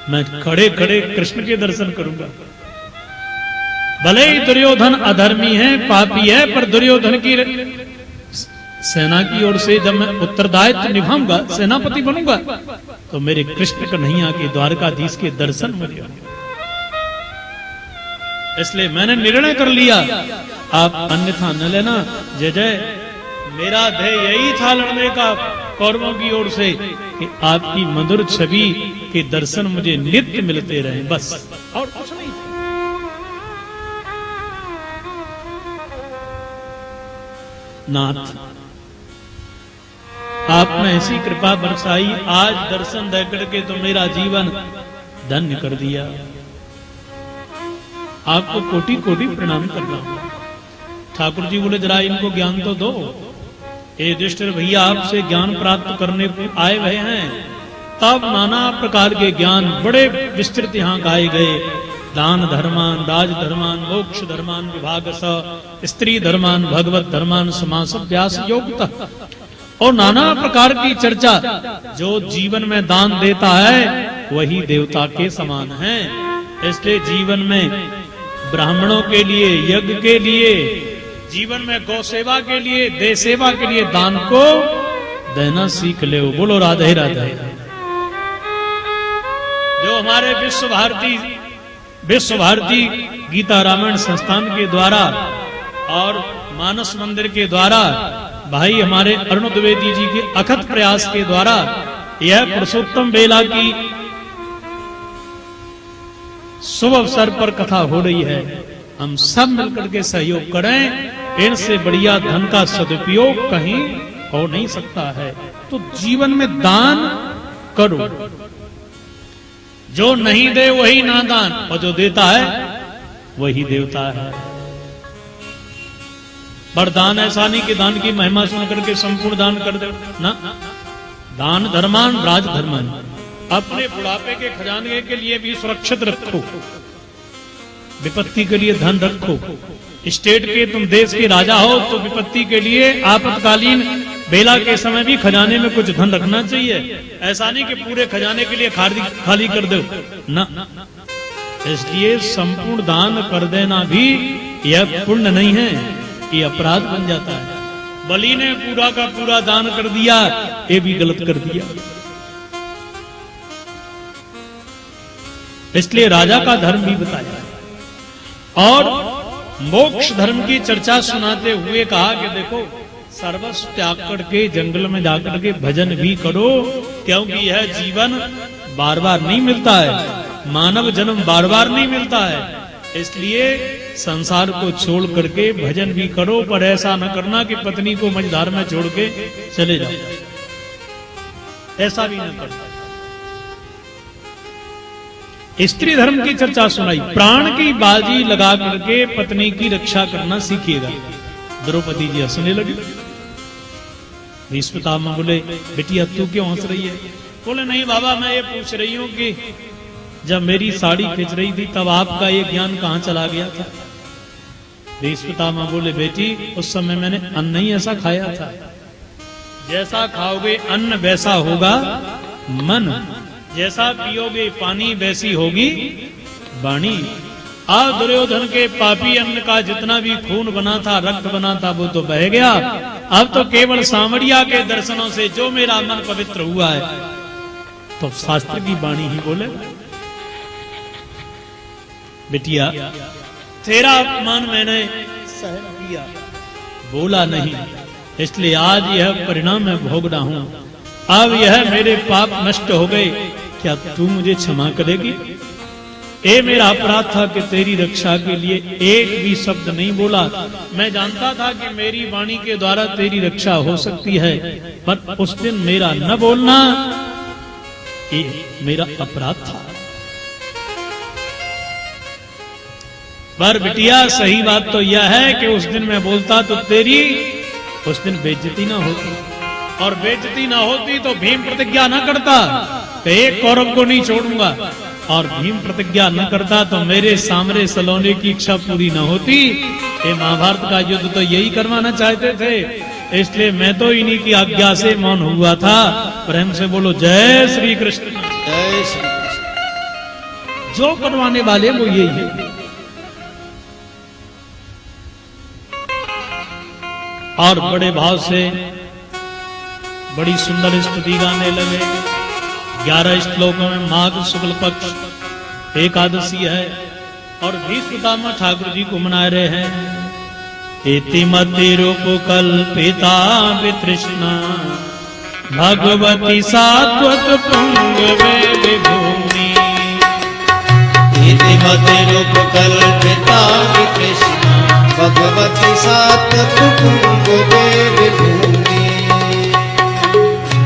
मैं खड़े खड़े कृष्ण के दर्शन करूंगा। भले ही दुर्योधन अधर्मी है, पापी है, पर दुर्योधन की सेना की ओर से जब मैं उत्तरदायित्व निभाऊंगा, सेनापति बनूंगा, तो मेरे कृष्ण कन्हैया के द्वारकाधीश के दर्शन मुझे होंगे। इसलिए मैंने निर्णय कर लिया, आप अन्यथा न लेना। जय जय। मेरा ध्येय यही था लड़ने का कौरवों की ओर से कि आपकी मधुर छवि के दर्शन मुझे नित्य मिलते रहे, बस और कुछ नहीं। नाथ, आपने ऐसी कृपा बरसाई, आज दर्शन दे करके तो मेरा जीवन धन्य कर दिया। आपको कोटि कोटि प्रणाम कर रहा हूं। ठाकुर जी बोले जरा इनको ज्ञान तो दो। युधिष्ठिर भैया आपसे ज्ञान प्राप्त करने को आए हुए हैं। तब नाना प्रकार के ज्ञान बड़े विस्तृत यहाँ गाए गए। दान धर्मान, राज धर्मान, मोक्ष धर्मान, विभाग स्त्री धर्मान, भगवत धर्मान, समास व्यास योगतः, और नाना प्रकार की चर्चा। जो जीवन में दान देता है वही देवता के समान है। इसलिए जीवन में ब्राह्मणों के लिए, यज्ञ के लिए, जीवन में गौ सेवा के लिए, देश सेवा के लिए दान को देना सीख ले। बोलो राधे राधे। जो हमारे विश्व भारती गीता रामायण संस्थान के द्वारा और मानस मंदिर के द्वारा भाई हमारे अरुण द्विवेदी जी के अथक प्रयास के द्वारा यह पुरुषोत्तम बेला की शुभ अवसर पर कथा हो रही है। हम सब मिलकर के सहयोग करें। इनसे बढ़िया धन का सदुपयोग कहीं हो नहीं सकता है। तो जीवन में दान करो। जो नहीं दे वही नादान, और जो देता है वही देवता है। पर दान ऐसा नहीं कि दान की महिमा सुन करके संपूर्ण दान कर दो ना। दान धर्मान, राज धर्मान। अपने बुढ़ापे के खजाने के लिए भी सुरक्षित रखो। विपत्ति के लिए धन रखो। स्टेट के तुम देश के राजा हो तो विपत्ति के लिए आपातकालीन बेला के समय भी खजाने में कुछ धन रखना चाहिए। ऐसा नहीं कि पूरे खजाने के लिए खाली कर दो ना। इसलिए संपूर्ण दान कर देना भी यह पुण्य नहीं है, ये अपराध बन जाता है। बलि ने पूरा का पूरा दान कर दिया, ये भी गलत कर दिया। इसलिए राजा का धर्म भी बताया और मोक्ष धर्म की चर्चा सुनाते हुए कहा कि देखो, सर्वस्व त्याग करके जंगल में जाकर के भजन भी करो, क्योंकि यह जीवन बार बार नहीं मिलता है। मानव जन्म बार बार नहीं मिलता है। इसलिए संसार को छोड़ करके भजन भी करो, पर ऐसा न करना कि पत्नी को मझधार में छोड़ के चले जाओ। ऐसा भी न करना। स्त्री धर्म की चर्चा सुनाई। प्राण की बाजी लगा करके पत्नी की रक्षा करना सीखिएगा। द्रौपदी जी हंसने लगी। भीष्मपितामह बोले बेटिया तू क्यों हंस रही है? बोले नहीं बाबा, मैं ये पूछ रही हूं कि जब मेरी साड़ी खिंच रही थी तब आपका ये ज्ञान कहां चला गया था? भीष्मपितामह बोले बेटी, उस समय मैंने अन्न ही ऐसा खाया था। जैसा खाओगे अन्न वैसा होगा मन, जैसा पियोगे पानी वैसी होगी वाणी। आज दुर्योधन के पापी अन्न का जितना भी खून बना था, रक्त बना था, वो तो बह गया। अब तो केवल सांवरिया के दर्शनों से जो मेरा मन पवित्र हुआ है, तो शास्त्र की वाणी ही बोले। बिटिया तेरा अपमान मैंने सहन किया, बोला नहीं, इसलिए आज यह परिणाम मैं भोग रहा हूं। अब यह मेरे पाप नष्ट हो गए, क्या तू मुझे क्षमा करेगी? ये मेरा अपराध था कि तेरी रक्षा के लिए एक भी शब्द नहीं बोला। मैं जानता था कि मेरी वाणी के द्वारा तेरी रक्षा हो सकती है, पर उस दिन मेरा न बोलना ये मेरा अपराध था। पर बिटिया सही बात तो यह है कि उस दिन मैं बोलता तो तेरी उस दिन बेइज्जती ना होती, और बेइज्जती ना होती तो भीम प्रतिज्ञा न करता कि एक कौरव को नहीं छोड़ूंगा, और भीम प्रतिज्ञा न करता तो मेरे सामने सलोने की इच्छा पूरी न होती। ये महाभारत का युद्ध तो यही करवाना चाहते थे, इसलिए मैं तो इन्हीं की आज्ञा से मौन हुआ था। प्रेम से बोलो जय श्री कृष्ण। जय श्री कृष्ण। जो करवाने वाले वो यही है। और बड़े भाव से बड़ी सुंदर स्तुति गाने लगे। 11 श्लोकों में माघ शुक्ल पक्ष एकादशी है और भीष्म पितामह ठाकुर जी को मना रहे हैं। इतिमति रूप कल्पिता वितृष्णा भगवती सात्वत पुंगवे विभूमि। इतिमति रूप कल्पिता वितृष्णा भगवती सात्वत पुंगवे विभूमि।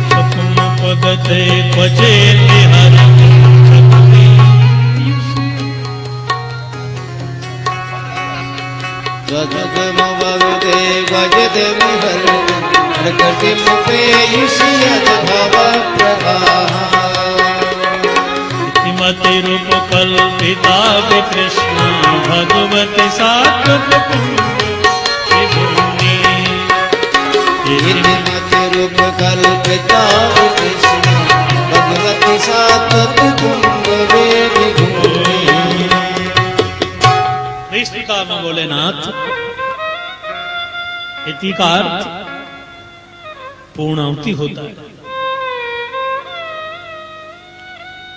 सुकुम पगते क्वचेति हर वजदे विहर प्रकृति मुपेयुषियत भव प्रवाह। इतिमति रूप कल्पिता वितृष्णा भगवती सात्वत विभूमि। इतिमति रूप कल्पिता वितृष्णा भगवती सात्वत पुंगवे विभूमि। पितामह बोले नाथ, इति का अर्थ पूर्णाहुति होता है।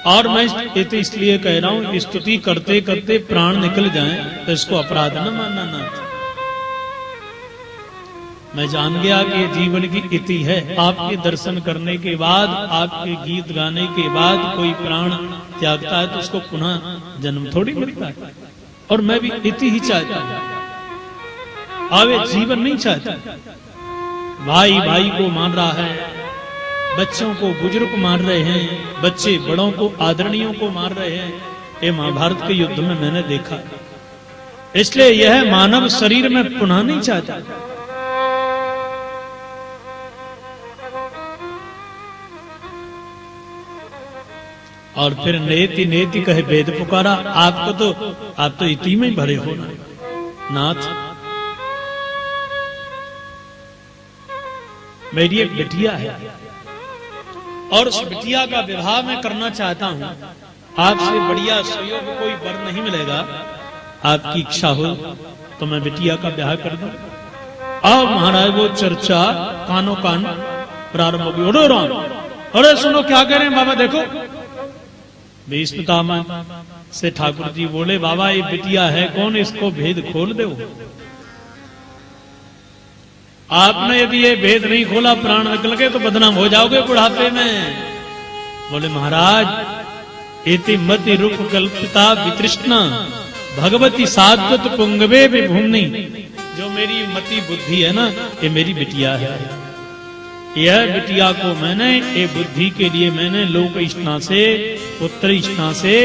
और मैं इति इसलिए कह रहा हूं, स्तुति करते करते प्राण निकल जाएं तो इसको अपराध न मानना नाथ। मैं जान गया कि ये जीवन की इति है। आपके दर्शन करने के बाद, आपके गीत गाने के बाद कोई प्राण त्यागता है तो उसको पुनः जन्म थोड़ी मिलता है। और मैं भी इति ही चाहता हूं, आवे जीवन नहीं चाहता। भाई भाई को मान रहा है, बच्चों को बुजुर्ग मार रहे हैं, बच्चे बड़ों को आदरणीयों को मार रहे हैं। ये महाभारत के युद्ध में मैंने देखा। इसलिए यह मानव शरीर में पुनः नहीं चाहता। और फिर नेति नेति कहे वेद पुकारा। आपको तो आप तो इति में भरे हो ना नाथ। मेरी एक बिटिया है और उस बिटिया का विवाह मैं करना चाहता हूं। आपसे बढ़िया सहयोग कोई वर नहीं मिलेगा। आपकी इच्छा हो तो मैं बिटिया का ब्याह कर दूं। अब महाराज वो चर्चा कानो कान प्रारंभ होगी। उड़ो राम, अरे सुनो क्या कह रहे हैं बाबा। देखो भीष्म पितामह से ठाकुर जी बोले, बाबा ये बिटिया है कौन, इसको भेद खोल दो। आपने यदि ये भेद नहीं खोला प्राण निकल गए तो बदनाम हो जाओगे बुढ़ापे में। बोले महाराज इति मति रूप कल्पिता वितृष्णा भगवती सात्वत पुंगवे विभूमि। जो मेरी मति बुद्धि है ना, ये मेरी बिटिया है। यह बिटिया को मैंने ये बुद्धि के लिए मैंने लोक इष्णा से, पुत्र इष्णा से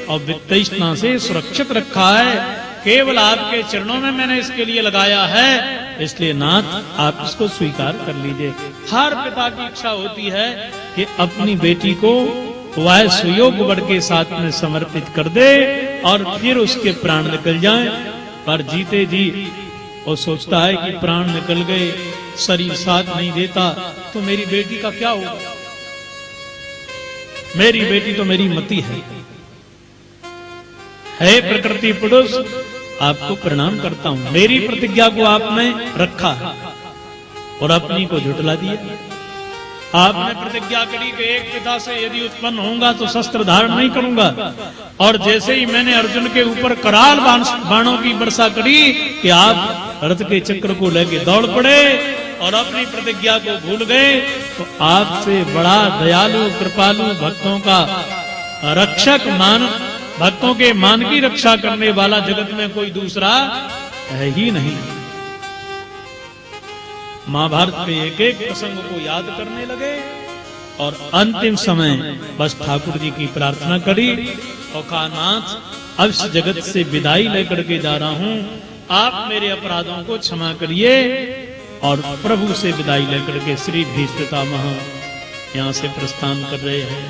और वित्त इष्णा से सुरक्षित रखा है। केवल आपके चरणों में मैंने इसके लिए लगाया है। इसलिए नाथ आप इसको स्वीकार कर लीजिए। हर पिता की इच्छा होती है कि अपनी बेटी को वह सुयोग वर के साथ में समर्पित कर दे और फिर उसके प्राण निकल जाएं। पर जीते जी वो सोचता है कि प्राण निकल गए, शरीर साथ नहीं देता तो मेरी बेटी का क्या होगा। मेरी बेटी तो मेरी मति है प्रकृति पुरुष। आपको प्रणाम करता हूं। मेरी प्रतिज्ञा को आपने रखा और अपनी को झुठला दिया। आपने प्रतिज्ञा करी कि एक पिता से यदि उत्पन्न होऊंगा तो शस्त्र धारण नहीं करूंगा। और जैसे ही मैंने अर्जुन के ऊपर कराल बाणों की वर्षा करी कि आप रथ के चक्र को लेके दौड़ पड़े और अपनी प्रतिज्ञा को भूल गए, तो आपसे बड़ा दयालु कृपालु भक्तों का रक्षक मान, भक्तों के मान की रक्षा करने वाला जगत में कोई दूसरा है ही नहीं। महाभारत के एक एक प्रसंग को याद करने लगे और अंतिम समय बस ठाकुर जी की प्रार्थना करी और कहा नाथ अब इस जगत से विदाई लेकर के जा रहा हूं, आप मेरे अपराधों को क्षमा करिए। और प्रभु से विदाई लेकर के श्री भीष्म पितामह यहां से प्रस्थान कर रहे हैं।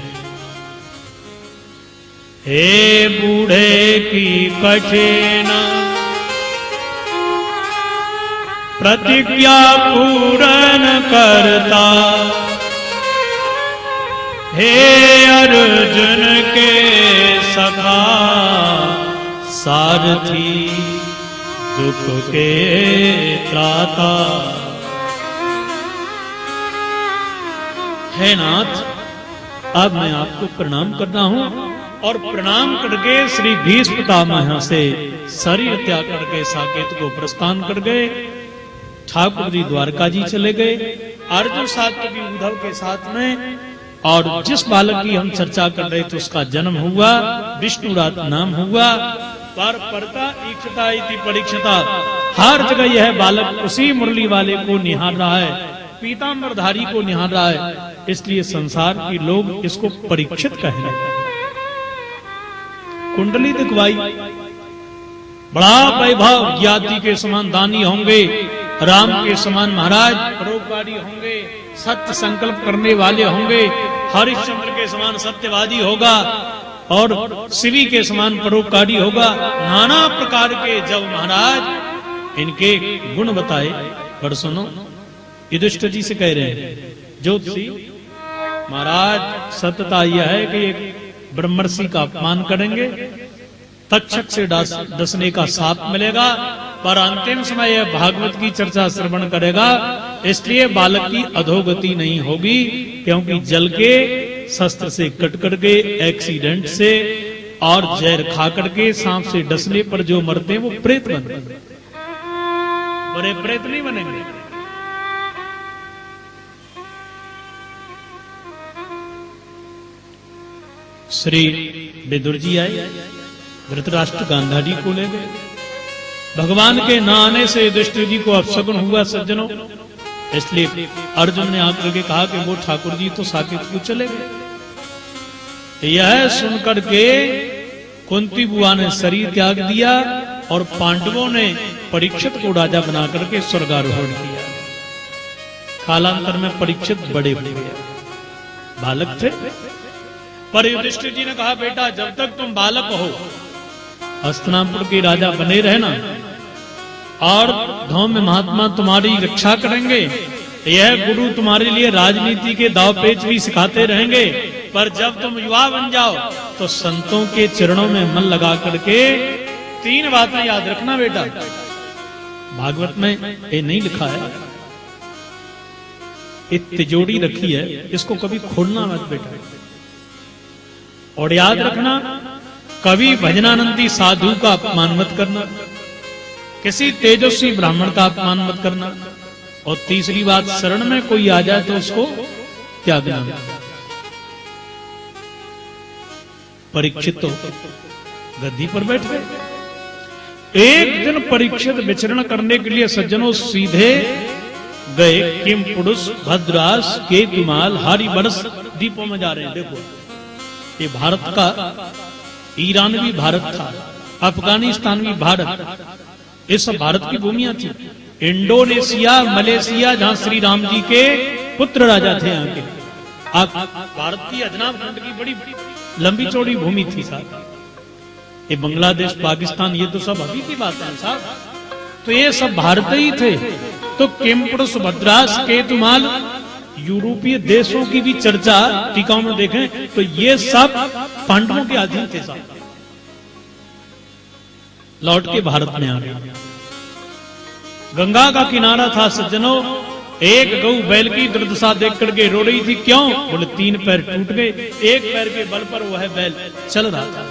हे बूढ़े की कठिन प्रतिज्ञा पूर्ण करता, हे अर्जुन के सखा सारथी दुख के त्राता। है नाथ, अब मैं आपको प्रणाम करना हूं, और प्रणाम करके श्री भीष्म पितामह से शरीर त्याग करके साकेत को प्रस्थान कर गए। ठाकुर जी द्वारका जी चले गए, अर्जुन सात्विकी उद्धव के साथ में। और जिस बालक की हम चर्चा कर रहे थे उसका जन्म हुआ, विष्णुरात नाम हुआ। पर परता इक्षता इति परीक्षता, हर जगह यह बालक उसी मुरली वाले को निहार रहा है, पीतांबरधारी को निहार रहा है। इसलिए संसार के लोग इसको परीक्षित कहने लगे। कुंडली दिखवाई, बड़ा वैभव, ज्ञाति के समान दानी होंगे, राम के समान महाराज परोपकारी होंगे, सत्य संकल्प करने वाले होंगे, हरिश्चंद्र के समान सत्यवादी होगा, और शिवी के समान परोपकारी होगा। नाना प्रकार के जब महाराज इनके गुण बताए, पर सुनो, युधिष्ठिर जी से कह रहे हैं, ज्योतिषी महाराज सत्यता यह है कि एक ब्रह्मर्षि का अपमान करेंगे, तक्षक से डसने का साप मिलेगा, पर अंतिम समय यह भागवत की चर्चा श्रवण करेगा। इसलिए बालक की अधोगति नहीं होगी, क्योंकि जल के शस्त्र से कट करके, एक्सीडेंट से और जहर खा करके, सांप से डसने पर जो मरते हैं वो प्रेत बनते हैं, बड़े प्रेत नहीं बनेंगे। श्री विदुर जी आए, धृतराष्ट्र गांधारी को ले गए। भगवान के न आने से युधिष्ठिर जी को अपशगुन हुआ सज्जनों, इसलिए अर्जुन ने आकर के कहा कि वो ठाकुर जी तो साकेत को चले गए। यह सुनकर के कुंती बुआ ने शरीर त्याग दिया, और पांडवों ने परीक्षित को राजा बना करके स्वर्गारोहण किया। कालांतर में परीक्षित बड़े हुए, बालक थे, पर युधिष्ठिर जी ने कहा, बेटा जब तक तुम बालक हो हस्तिनापुर के राजा बने रहना, और धौम्य महात्मा तुम्हारी रक्षा करेंगे। यह गुरु तुम्हारे लिए राजनीति के दाव पेच भी सिखाते रहेंगे, पर जब तुम युवा बन जाओ तो संतों के चरणों में मन लगा करके 3 बातें याद रखना बेटा। भागवत में ये नहीं लिखा है, ये तिजोरी रखी है, इसको कभी खोलना मत बेटा। और याद रखना, कभी भजनानंदी साधु का अपमान मत करना, किसी तेजस्वी ब्राह्मण का अपमान मत करना, और तीसरी बात, शरण में कोई आ जाए तो उसको त्यागना। परीक्षित तो गद्दी पर बैठ गए। एक दिन परीक्षित विचरण करने के लिए सज्जनों सीधे गए किम पुरुष भद्रास केतुमाल हरिवर्ष द्वीपों में जा रहे हैं। देखो, ये भारत का, ईरान भी भारत था, अफगानिस्तान भी भारत, ये सब भारत की भूमियां थी। इंडोनेशिया, मलेशिया, जहां श्री राम जी के पुत्र राजा थे यहाँ के, आप भारत की अजनाब खंड की बड़ी लंबी चौड़ी भूमि थी साहब। ये बांग्लादेश, पाकिस्तान, ये तो सब अभी की बात है साहब, तो ये सब भारत ही थे। तो किमपुर सुभद्रास केतुमाल, यूरोपीय देशों की भी चर्चा टीकाओं में देखें तो ये सब पांडवों के अधीन थे साहब। लौट के भारत में आ गए। गंगा का किनारा था सज्जनों, एक गऊ बैल की दुर्दशा देख करके रो रही थी। क्यों? बोले 3 पैर टूट गए, एक पैर के बल पर वह बैल चल रहा था,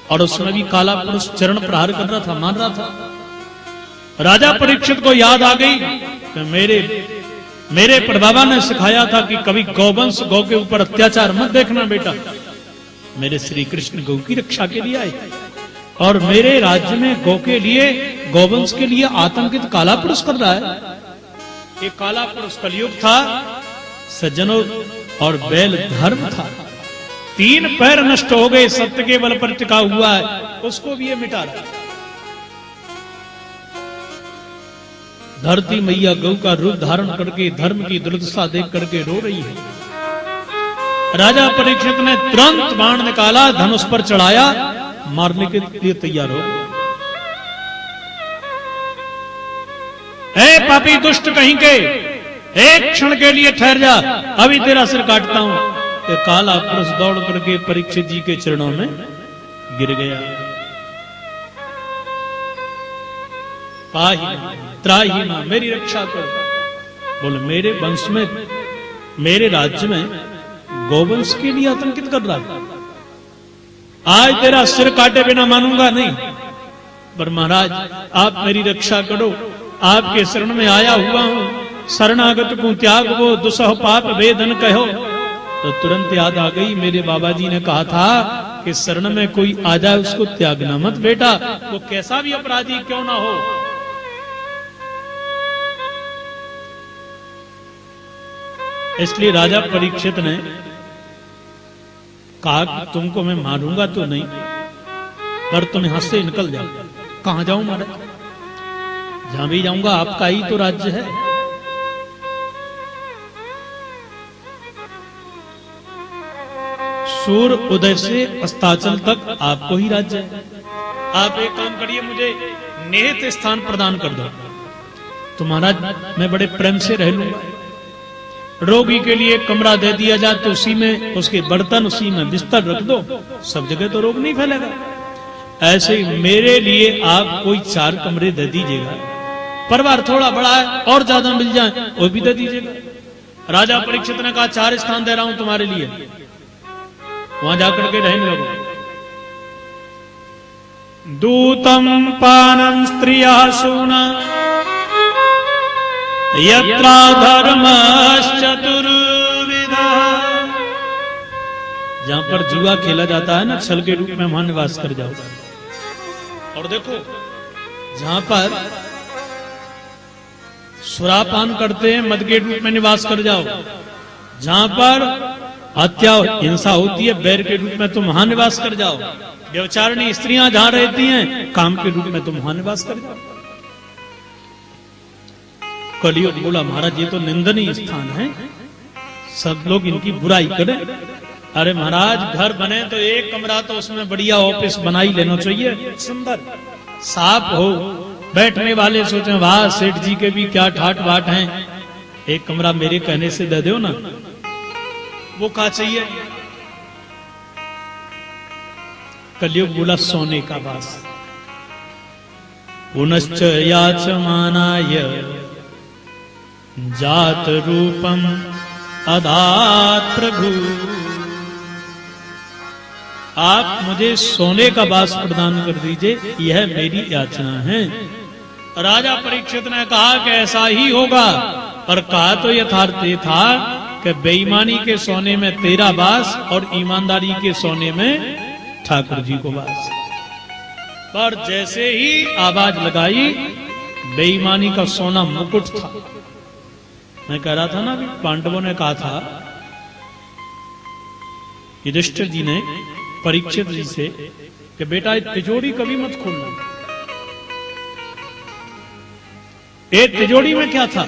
और उसमें भी काला पुरुष चरण प्रहार कर रहा था, मार रहा था। राजा परीक्षित को याद आ गई कि मेरे परबाबा ने सिखाया था कि कभी गौवंश, गौ के ऊपर अत्याचार मत देखना बेटा। मेरे श्री कृष्ण गौ की रक्षा के लिए आए, और मेरे राज्य में गौ के लिए, गौवंश के लिए आतंकित काला पुरुष कर रहा है। ये काला पुरुष कलयुग था सज्जनों, और बैल धर्म था। 3 पैर नष्ट हो गए, सत्य के बल पर टिका हुआ है, उसको भी ये मिटा रहा। धरती मैया गौ का रूप धारण करके धर्म की दुर्दशा देख करके रो रही है। राजा परीक्षित ने तुरंत बाण निकाला, धनुष पर चढ़ाया, मारने के लिए तैयार हो गया। ए पापी दुष्ट कहीं के, एक क्षण के लिए ठहर जा, अभी तेरा सिर काटता हूं। कि काला पुरुष दौड़ करके परीक्षित जी के चरणों में गिर गया। पाही त्राही मां, मेरी रक्षा करो। बोले मेरे वंश में, मेरे राज्य में गोवंश के लिए आतंकित कर रहा है, आज तेरा सिर काटे बिना मानूंगा नहीं। पर महाराज आप मेरी रक्षा करो, आपके शरण में आया हुआ हूं, शरणागत को त्याग वो दुसह पाप वेदन कहो। तो तुरंत याद आ गई, मेरे बाबा जी ने कहा था कि शरण में कोई आ जाए उसको त्यागना मत बेटा, वो कैसा भी अपराधी क्यों ना हो। इसलिए राजा परीक्षित ने कहा कि तुमको मैं मारूंगा तो नहीं, पर तुम यहां से निकल जाओ। कहां जाऊं महाराज, जहां भी जाऊंगा आपका ही तो राज्य है। सूर्य उदय से अस्ताचल तक आपको ही राज्य है। आप एक काम करिए, मुझे निहित स्थान प्रदान कर दो, तो महाराज मैं बड़े प्रेम से रह लूंगा। रोगी के लिए कमरा दे दिया जाए तो उसी में उसके बर्तन, उसी में बिस्तर रख दो, सब जगह तो रोग नहीं फैलेगा। ऐसे ही मेरे लिए आप कोई 4 कमरे दे दीजिएगा, परिवार थोड़ा बड़ा है और ज्यादा मिल जाए वो भी दे दीजिएगा। राजा परीक्षित ने कहा 4 स्थान दे रहा हूं तुम्हारे लिए, वहां जाकर के रहने लगो। दूतम पानम स्त्रिया सूना यत्रा धर्मश्चतुर्विधा, जहां पर जुआ खेला जाता है ना छल के रूप में, वहां निवास कर जाओ। और देखो जहां पर सुरापान करते हैं मद के रूप में निवास कर जाओ। जहां पर हत्या हिंसा होती है बैर के रूप में तुम वहां निवास कर जाओ। व्यभिचारिणी स्त्रियां जहां रहती हैं काम के रूप में तुम वहां निवास कर जाओ। कलियुग बोला महाराज ये तो निंदनीय स्थान है, सब लोग इनकी बुराई करें। अरे महाराज घर बने तो एक कमरा तो उसमें बढ़िया ऑफिस बना ही लेना चाहिए, सुंदर साफ हो, बैठने वाले सोचे वाह सेठ जी के भी क्या ठाट बाट हैं, एक कमरा मेरे कहने से दे दो ना। वो कहा चाहिए, कलियुग बोला सोने का वास। पुनश्च याचमानाय जात रूपम अदात प्रभु, आप मुझे सोने का वास प्रदान कर दीजिए, यह मेरी याचना है। राजा परीक्षित ने कहा कि ऐसा ही होगा, पर कहा तो यथार्थ था कि बेईमानी के सोने में तेरा वास और ईमानदारी के सोने में ठाकुर जी को वास। पर जैसे ही आवाज लगाई, बेईमानी का सोना मुकुट था। मैं कह रहा था ना, पांडवों ने कहा था, युधिष्ठिर जी ने परीक्षित जी से कि बेटा तिजोरी कभी मत खोलना। एक तिजोरी में क्या था?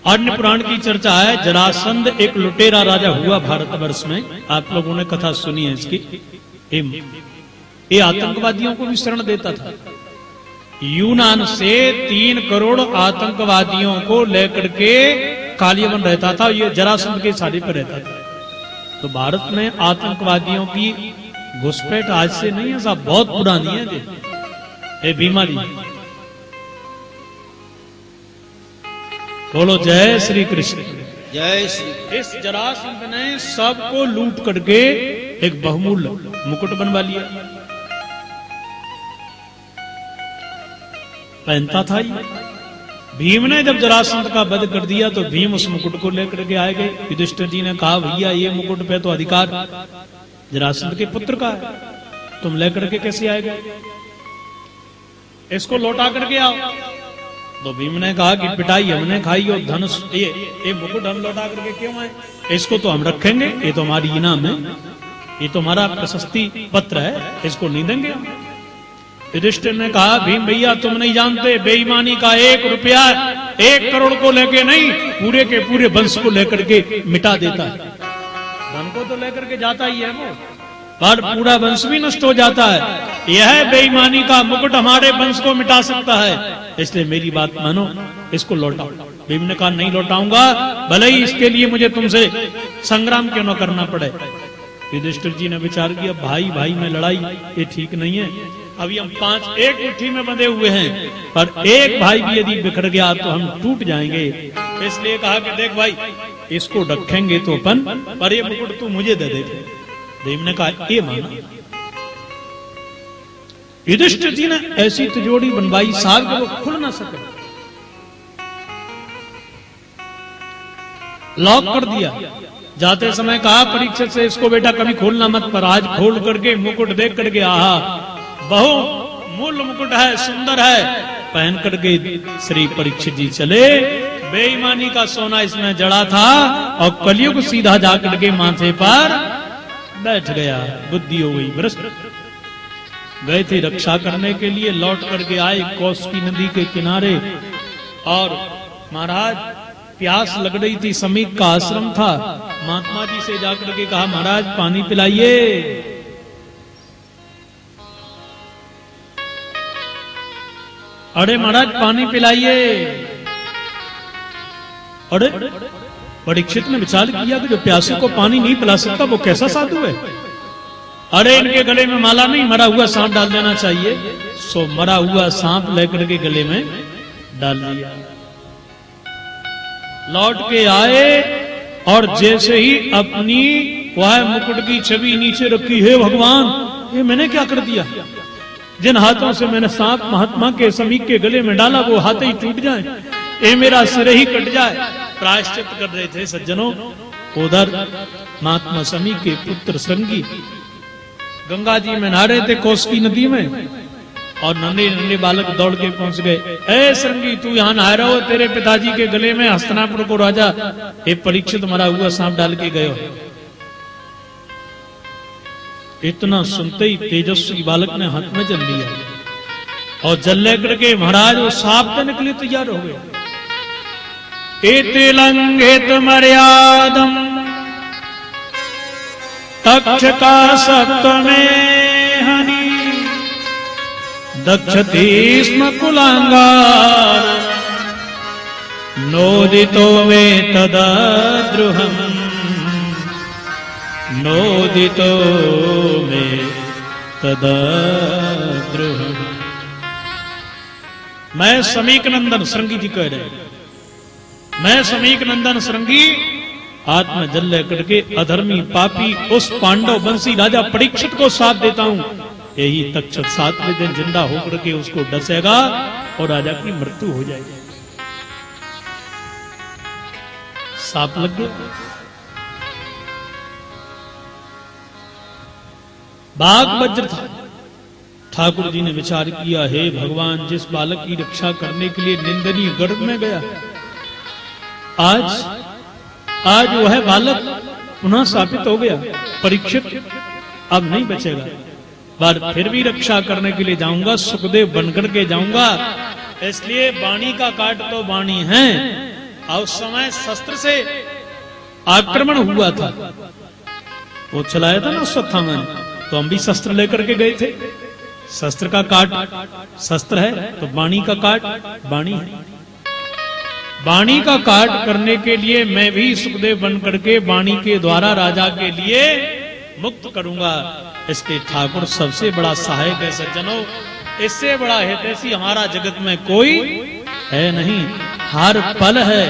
अन्य पुराण की चर्चा है, जरासंध एक लुटेरा राजा हुआ भारतवर्ष में, आप लोगों ने कथा सुनी है इसकी। ये आतंकवादियों को भी शरण देता था। यूनान से 3 करोड़ आतंकवादियों को लेकर के कालियवन रहता था, ये जरासंध के सारे पर रहता था। तो भारत में आतंकवादियों की घुसपैठ आज से नहीं है साहब, बहुत पुरानी है ये बीमारी। बोलो जय श्री कृष्ण। जय श्री। इस जरासंध ने सबको लूट करके एक बहुमूल्य मुकुट बनवा लिया, पहनता था ये। भीम ने जब जरासंध का वध कर दिया तो भीम उस मुकुट को लेकर के आए गए। युधिष्ठिर जी ने कहा भैया ये मुकुट पे तो अधिकार जरासंध के पुत्र का है, तुम लेकर के कैसे आए गए, इसको लौटा करके आओ। तो भीम ने कहा कि पिटाई हमने खाई और धनुष ये मुकुट हम लौटा करके क्यों आए, इसको तो हम रखेंगे, ये तो हमारी इनाम है, ये तो हमारा प्रशस्ति पत्र है, इसको नहीं देंगे। युधिष्ठिर ने कहा भीम भैया तुम नहीं जानते, बेईमानी का 1 रुपया 1 करोड़ को लेके नहीं, पूरे के पूरे वंश को लेकर के मिटा देता है। धन को तो लेकर के जाता ही है वो, पर पूरा वंश भी नष्ट हो जाता है। यह बेईमानी का मुकुट हमारे वंश को मिटा सकता है, इसलिए मेरी बात मानो, इसको लौटाओ। भीम ने कहा नहीं लौटाऊंगा, भले ही इसके लिए मुझे तुमसे संग्राम क्यों न करना पड़े। युधिष्ठिर जी ने विचार किया, भाई भाई में लड़ाई ये ठीक नहीं है। अभी हम 5 एक मुट्ठी में बंधे हुए हैं, पर एक भाई भी यदि बिखर गया तो हम टूट जाएंगे। इसलिए कहा कि देख भाई, इसको रखेंगे तो अपन, पर ये मुकुट तू मुझे दे दे। देव ने कहा ये माना। युधिष्ठिर जी ने ऐसी तिजोरी बनवाई साहब कि वो खुल ना सके, लॉक कर दिया। जाते समय कहा परीक्षित से, इसको बेटा कभी खोलना मत, पर आज खोल करके मुकुट देख करके आहा, बहु मूल्य मुकुट है, सुंदर है। पहन करके श्री परीक्षित जी चले। बेईमानी का सोना इसमें जड़ा था और कलयुग सीधा जाकर के माथे पर बैठ गया, बुद्धि हो गई भ्रष्ट। गए थे रक्षा करने के लिए, लौट करके आए कौशिकी नदी के किनारे, और महाराज प्यास लग रही थी, समीप का आश्रम था। महात्मा जी से जाकर के कहा, महाराज पानी पिलाइए। अरे महाराज पानी पिलाइए। अरे परीक्षित ने विचार किया कि जो प्यासे को पानी नहीं पिला सकता वो कैसा साधु है। अरे इनके गले में माला नहीं, मरा हुआ सांप डाल देना चाहिए। सो मरा हुआ सांप लेकर के गले में डाल दिया। लौट के आए और जैसे ही अपनी वह मुकुट की छवि नीचे रखी, हे भगवान ये मैंने क्या कर दिया। जिन हाथों से मैंने सांप महात्मा के समीप के गले में डाला वो हाथ ही टूट जाए, ये मेरा सिर ही कट जाए। प्रायश्चित कर रहे थे सज्जनों। उधर महात्मा समीप के पुत्र श्रृंगी गंगा जी में नहा रहे थे कौशिकी नदी में, और नन्हे नन्हे बालक दौड़ के पहुंच गए। ए श्रृंगी तू यहाँ नहा रहा हो, तेरे पिताजी के गले में हस्तिनापुर को राजा ये परीक्षित मरा हुआ सांप डाल के गए हो। इतना सुनते ही तेजस्वी बालक ने हाथ में जल लिया, और जल लेकर के महाराज वो सांप देने के लिए तैयार हो गए। इतिलंघित मर्यादम तक्षका सप्तमे हनि दक्षति स्म कुलांगार नोदितो मे तदाद्रुहम् नोदितो मे तदाद्रुहम्। मैं समीक नंदन श्रृंगी जी कह रहे, मैं समीक नंदन श्रृंगी आत्म जल लेकर के अधर्मी पापी उस पांडव वंशी राजा परीक्षित को साथ देता हूं। यही तक्षक 7वें दिन जिंदा होकर के उसको डसेगा और राजा की मृत्यु हो जाएगी। सांप लग गया। बाघ वज्र था। ठाकुर जी ने विचार किया, हे भगवान जिस बालक की रक्षा करने के लिए निंदनीय गर्भ में गया, आज वह बालक पुनः स्थापित हो गया। परीक्षित अब नहीं बचेगा। पर फिर भी रक्षा करने के लिए जाऊंगा, सुखदेव बनकर के जाऊंगा। इसलिए वाणी का काट तो वाणी है, और उस समय शस्त्र से आक्रमण हुआ था, वो चलाया था ना उस वक्त मैंने, तो हम भी शस्त्र लेकर के गए थे। शस्त्र का काट शस्त्र है, तो वाणी का काट वाणी है। वाणी का काट करने के लिए मैं भी सुखदेव बन करके वाणी के द्वारा राजा के लिए मुक्त करूंगा। इसके ठाकुर सबसे बड़ा सहायक है सज्जनों। इससे बड़ा हितैषी हमारा जगत में कोई है नहीं। हर पल है,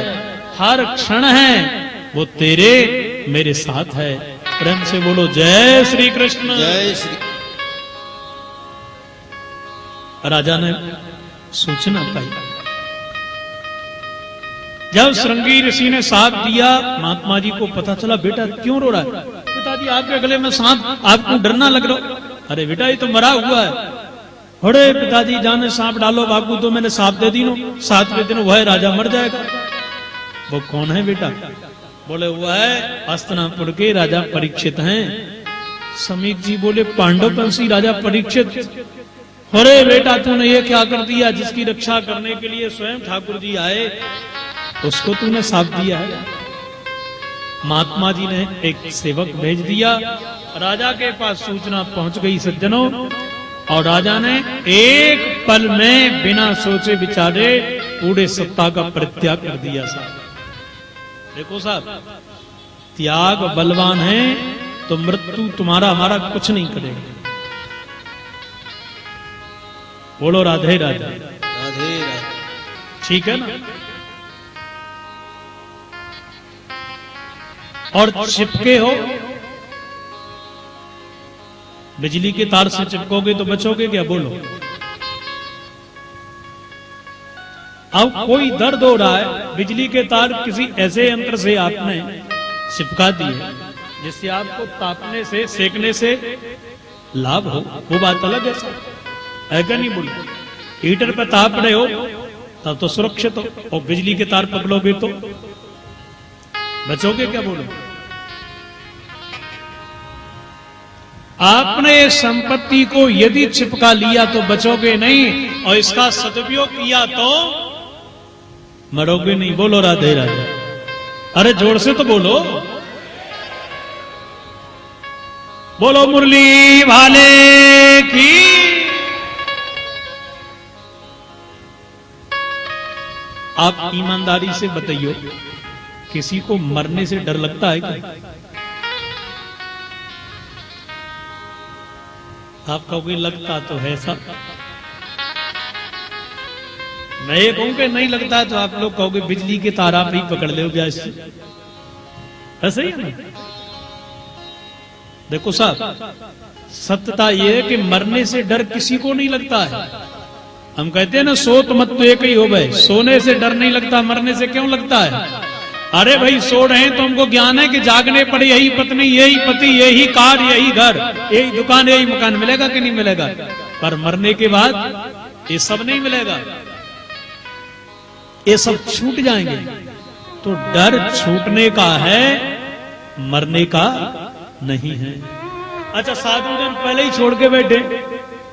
हर क्षण है, वो तेरे मेरे साथ है। प्रेम से बोलो जय श्री कृष्ण। जय श्री। राजा ने सूचना पाई। जब श्रृंगी ऋषि ने साथ दिया, महात्मा जी को पता चला, बेटा क्यों रो रहा है? पिताजी आपके गले में सांप, आपको डरना लग रहा। अरे बेटा ये तो मरा हुआ है। अरे पिताजी जाने सांप डालो बाबू, तो मैंने सांप दे दी नो, 7वें दिन वह राजा मर जाएगा। वो कौन है बेटा? बोले वह है हस्तिनापुर के राजा परीक्षित हैं। समीक जी बोले पांडव वंशी राजा परीक्षित। अरे बेटा तूने ये क्या कर दिया? जिसकी रक्षा करने के लिए स्वयं ठाकुर जी आए उसको तूने साथ दिया है। महात्मा जी ने एक सेवक भेज दिया, राजा के पास सूचना पहुंच गई सज्जनों, और राजा ने एक पल में बिना सोचे विचारे पूरे सत्ता का परित्याग कर दिया। साहब देखो साहब, त्याग बलवान है तो मृत्यु तुम्हारा हमारा कुछ नहीं करेगा। बोलो राधे राधे। राधे राधे। ठीक है ना। और चिपके हो, बिजली के तार से चिपकोगे तो बचोगे क्या? बोलो। अब कोई दर्द हो रहा है, बिजली के तार किसी ऐसे यंत्र से आपने चिपका दिए जिससे आपको तापने से, सेकने से लाभ हो, वो बात अलग है सर, है क्या नहीं? बोलो। हीटर पे ताप रहे हो तब तो सुरक्षित हो, और बिजली के तार पकड़ोगे तो बचोगे क्या? बोलो। आपने संपत्ति को यदि चिपका लिया तो बचोगे नहीं, और इसका सदुपयोग किया तो मरोगे नहीं। बोलो राधे राधे। अरे जोर से तो बोलो। बोलो मुरली भाले की। आप ईमानदारी से बताइए, किसी को मरने से डर लगता है क्या? आप कहोगे लगता तो है सब। मैं ये कहूं कि नहीं लगता तो आप लोग कहोगे बिजली के तार आप ही पकड़ ले जैसे। ऐसा ही है ना। देखो साहब, सत्यता यह है कि मरने से डर किसी को नहीं लगता है। हम कहते हैं ना, सोत मत तो एक ही हो भाई, सोने से डर नहीं लगता, मरने से क्यों लगता है? अरे भाई सो रहे हैं तो हमको ज्ञान है कि जागने पर यही पत्नी, यही पति, यही कार, यही घर, यही दुकान, यही मकान मिलेगा कि नहीं मिलेगा? पर मरने के बाद ये सब नहीं मिलेगा, ये सब छूट जाएंगे। तो डर छूटने का है, मरने का नहीं है। अच्छा, साधु जन पहले ही छोड़ के बैठे।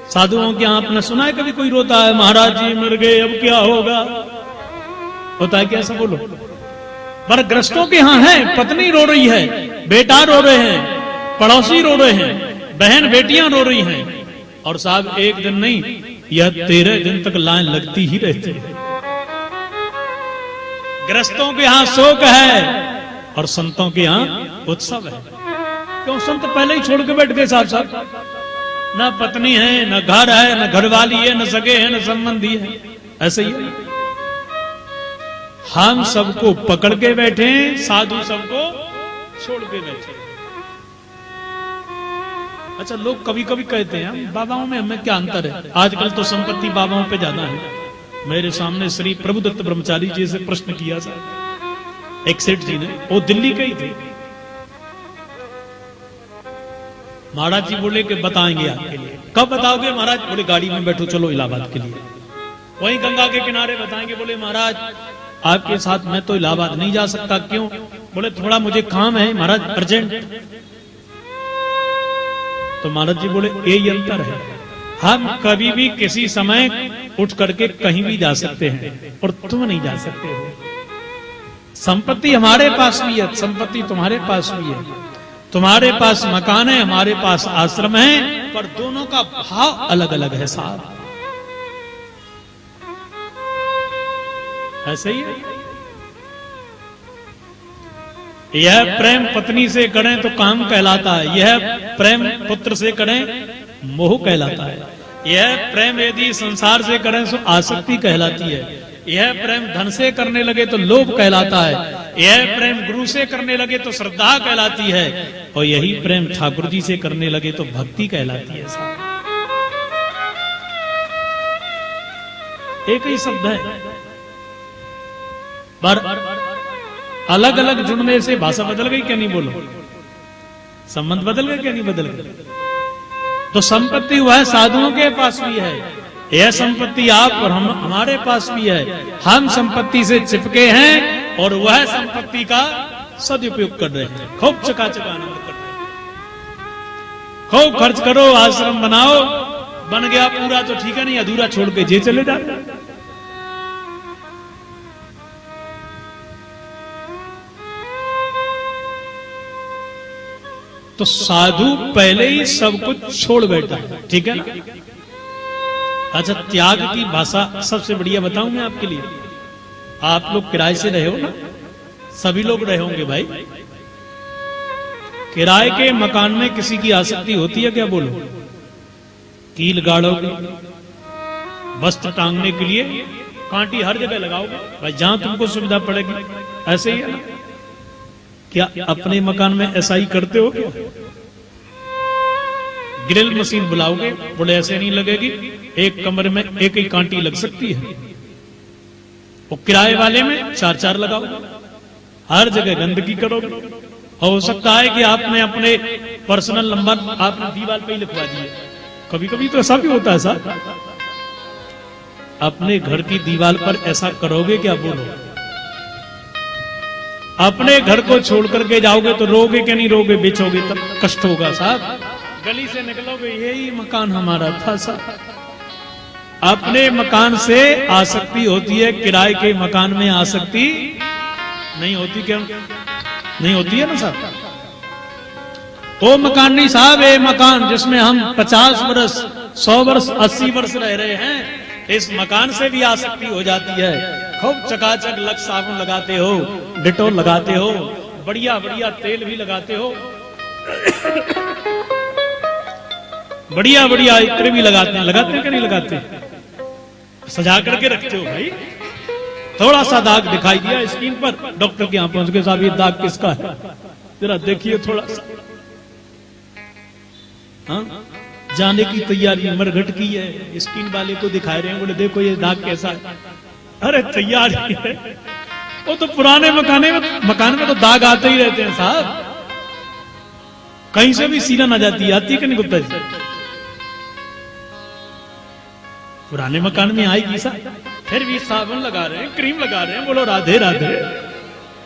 साधुओं के यहां आपने सुना है कभी कोई रोता है, महाराज जी मर गए अब क्या होगा? होता है क्या? ऐसा बोलो। पर ग्रस्तों के यहां है, पत्नी रो रही है, बेटा रो रहे हैं, पड़ोसी रो रहे हैं, बहन बेटियां रो रही हैं, और साहब एक दिन नहीं, यह 13 दिन तक लाइन लगती ही रहती है। ग्रस्तों के यहां शोक है और संतों के यहां उत्सव है। क्यों? संत पहले ही छोड़ के बैठ गए साहब साहब। न पत्नी है, न घर है, न घरवाली है, न सगे है, न संबंधी है। ऐसे ही है। हम सबको पकड़ के बैठे, साधु सबको छोड़ के बैठे। अच्छा, लोग कभी कभी कहते हैं बाबाओं में हमें क्या अंतर है? आजकल तो संपत्ति बाबाओं पे ज्यादा है। मेरे सामने श्री प्रभुदत्त ब्रह्मचारी जी से प्रश्न किया था एक सेठ जी ने, वो दिल्ली के ही थे। महाराज जी बोले कि बताएंगे आपके लिए। कब बताओगे महाराज? बोले गाड़ी में बैठो, चलो इलाहाबाद के लिए। वहीं गंगा के किनारे बताएंगे। बोले महाराज आपके साथ मैं तो इलाहाबाद नहीं जा सकता। क्यों? बोले थोड़ा मुझे काम है महाराज, अर्जेंट। तो महाराज जी बोले यही अंतर है, हम कभी भी किसी समय उठ करके कहीं भी जा सकते हैं और तुम नहीं जा सकते हो। संपत्ति हमारे पास भी है, संपत्ति तुम्हारे पास भी है। तुम्हारे पास मकान है, हमारे पास आश्रम है, पर दोनों का भाव अलग अलग है साहब। ऐसे ही है। यह प्रेम पत्नी से करें तो काम कहलाता है, यह प्रेम पुत्र से करें मोह कहलाता है, यह प्रेम यदि संसार से करें तो आसक्ति कहलाती है, यह प्रेम धन से करने लगे तो लोभ कहलाता है, यह प्रेम गुरु से करने लगे तो श्रद्धा कहलाती है, और यही प्रेम ठाकुर जी से करने लगे तो भक्ति कहलाती है साहब। एक ही शब्द है, पर अलग अलग जुड़ने से भाषा बदल गई क्या नहीं? बोलो, संबंध बदल गए क्या नहीं बदल गए? तो संपत्ति वह साधुओं के पास भी है, यह संपत्ति आप और हम हमारे पास भी है। हम संपत्ति से चिपके हैं और वह संपत्ति का सदुपयोग कर रहे हैं, खूब चकाचक आनंद कर रहे हैं। खूब खर्च करो, आश्रम बनाओ, बन गया पूरा तो ठीक है, नहीं अधूरा छोड़ के जे चले जाते हैं। तो साधु पहले ही सब कुछ छोड़ बैठा है, ठीक है ना? अच्छा, त्याग की भाषा सबसे बढ़िया बताऊं मैं आपके लिए। आप लोग किराए से रहे हो ना, सभी लोग रहे होंगे भाई। किराए के मकान में किसी की आसक्ति होती है क्या? बोलो। कील गाड़ोगे, वस्त्र टांगने के लिए कांटी हर जगह लगाओगे, भाई जहां तुमको सुविधा पड़ेगी। ऐसे ही है ना? क्या अपने मकान में ऐसा ही करते हो क्या? ग्रिल मशीन बुलाओगे, बोले ऐसे नहीं लगेगी, एक कमरे में एक ही कांटी लग सकती है। वो किराए वाले में 4-4 लगाओगे, हर जगह गंदगी करोगे। और हो सकता है कि आपने अपने पर्सनल नंबर आपने दीवार पे ही लिखवा दिए। कभी कभी तो ऐसा भी होता है साहब। अपने घर की दीवार पर ऐसा करोगे क्या? बोलो। अपने घर को छोड़ करके जाओगे तो रोगे क्या? नहीं रोगे, बेचोगे तब कष्ट होगा साहब। गली से निकलोगे, यही मकान हमारा था साहब। अपने मकान से आसक्ति होती है, किराए के मकान में आसक्ति नहीं होती। क्या नहीं होती है ना साहब? वो मकान नहीं साहब, ये मकान जिसमें हम 50 वर्ष 100 वर्ष 80 वर्ष रह रहे हैं, इस मकान से भी आसक्ति हो जाती है। खूब चकाचक लक्स साबुन लगाते हो, डिटोल लगाते हो, बढ़िया बढ़िया तेल भी लगाते हो, बढ़िया बढ़िया इत्र भी लगाते हैं कि नहीं लगाते? सजा करके रखते हो भाई। थोड़ा सा दाग दिखाई दिया स्क्रीन पर, डॉक्टर के यहां पहुंच गए, साहब ये दाग किसका है? जरा देखिए थोड़ा सा। हाँ, जाने की तैयारी मरघट की है, स्क्रीन वाले को दिखा रहे हैं, बोले देखो ये दाग कैसा है। अरे तैयारी है, वो तो पुराने मकान में तो दाग आते ही रहते हैं साहब। कहीं से भी सीना ना जाती, आती कि नहीं गुप्ता जी? पुराने मकान में आएगी साहब, फिर भी साबुन लगा रहे हैं, क्रीम लगा रहे हैं, बोलो राधे राधे।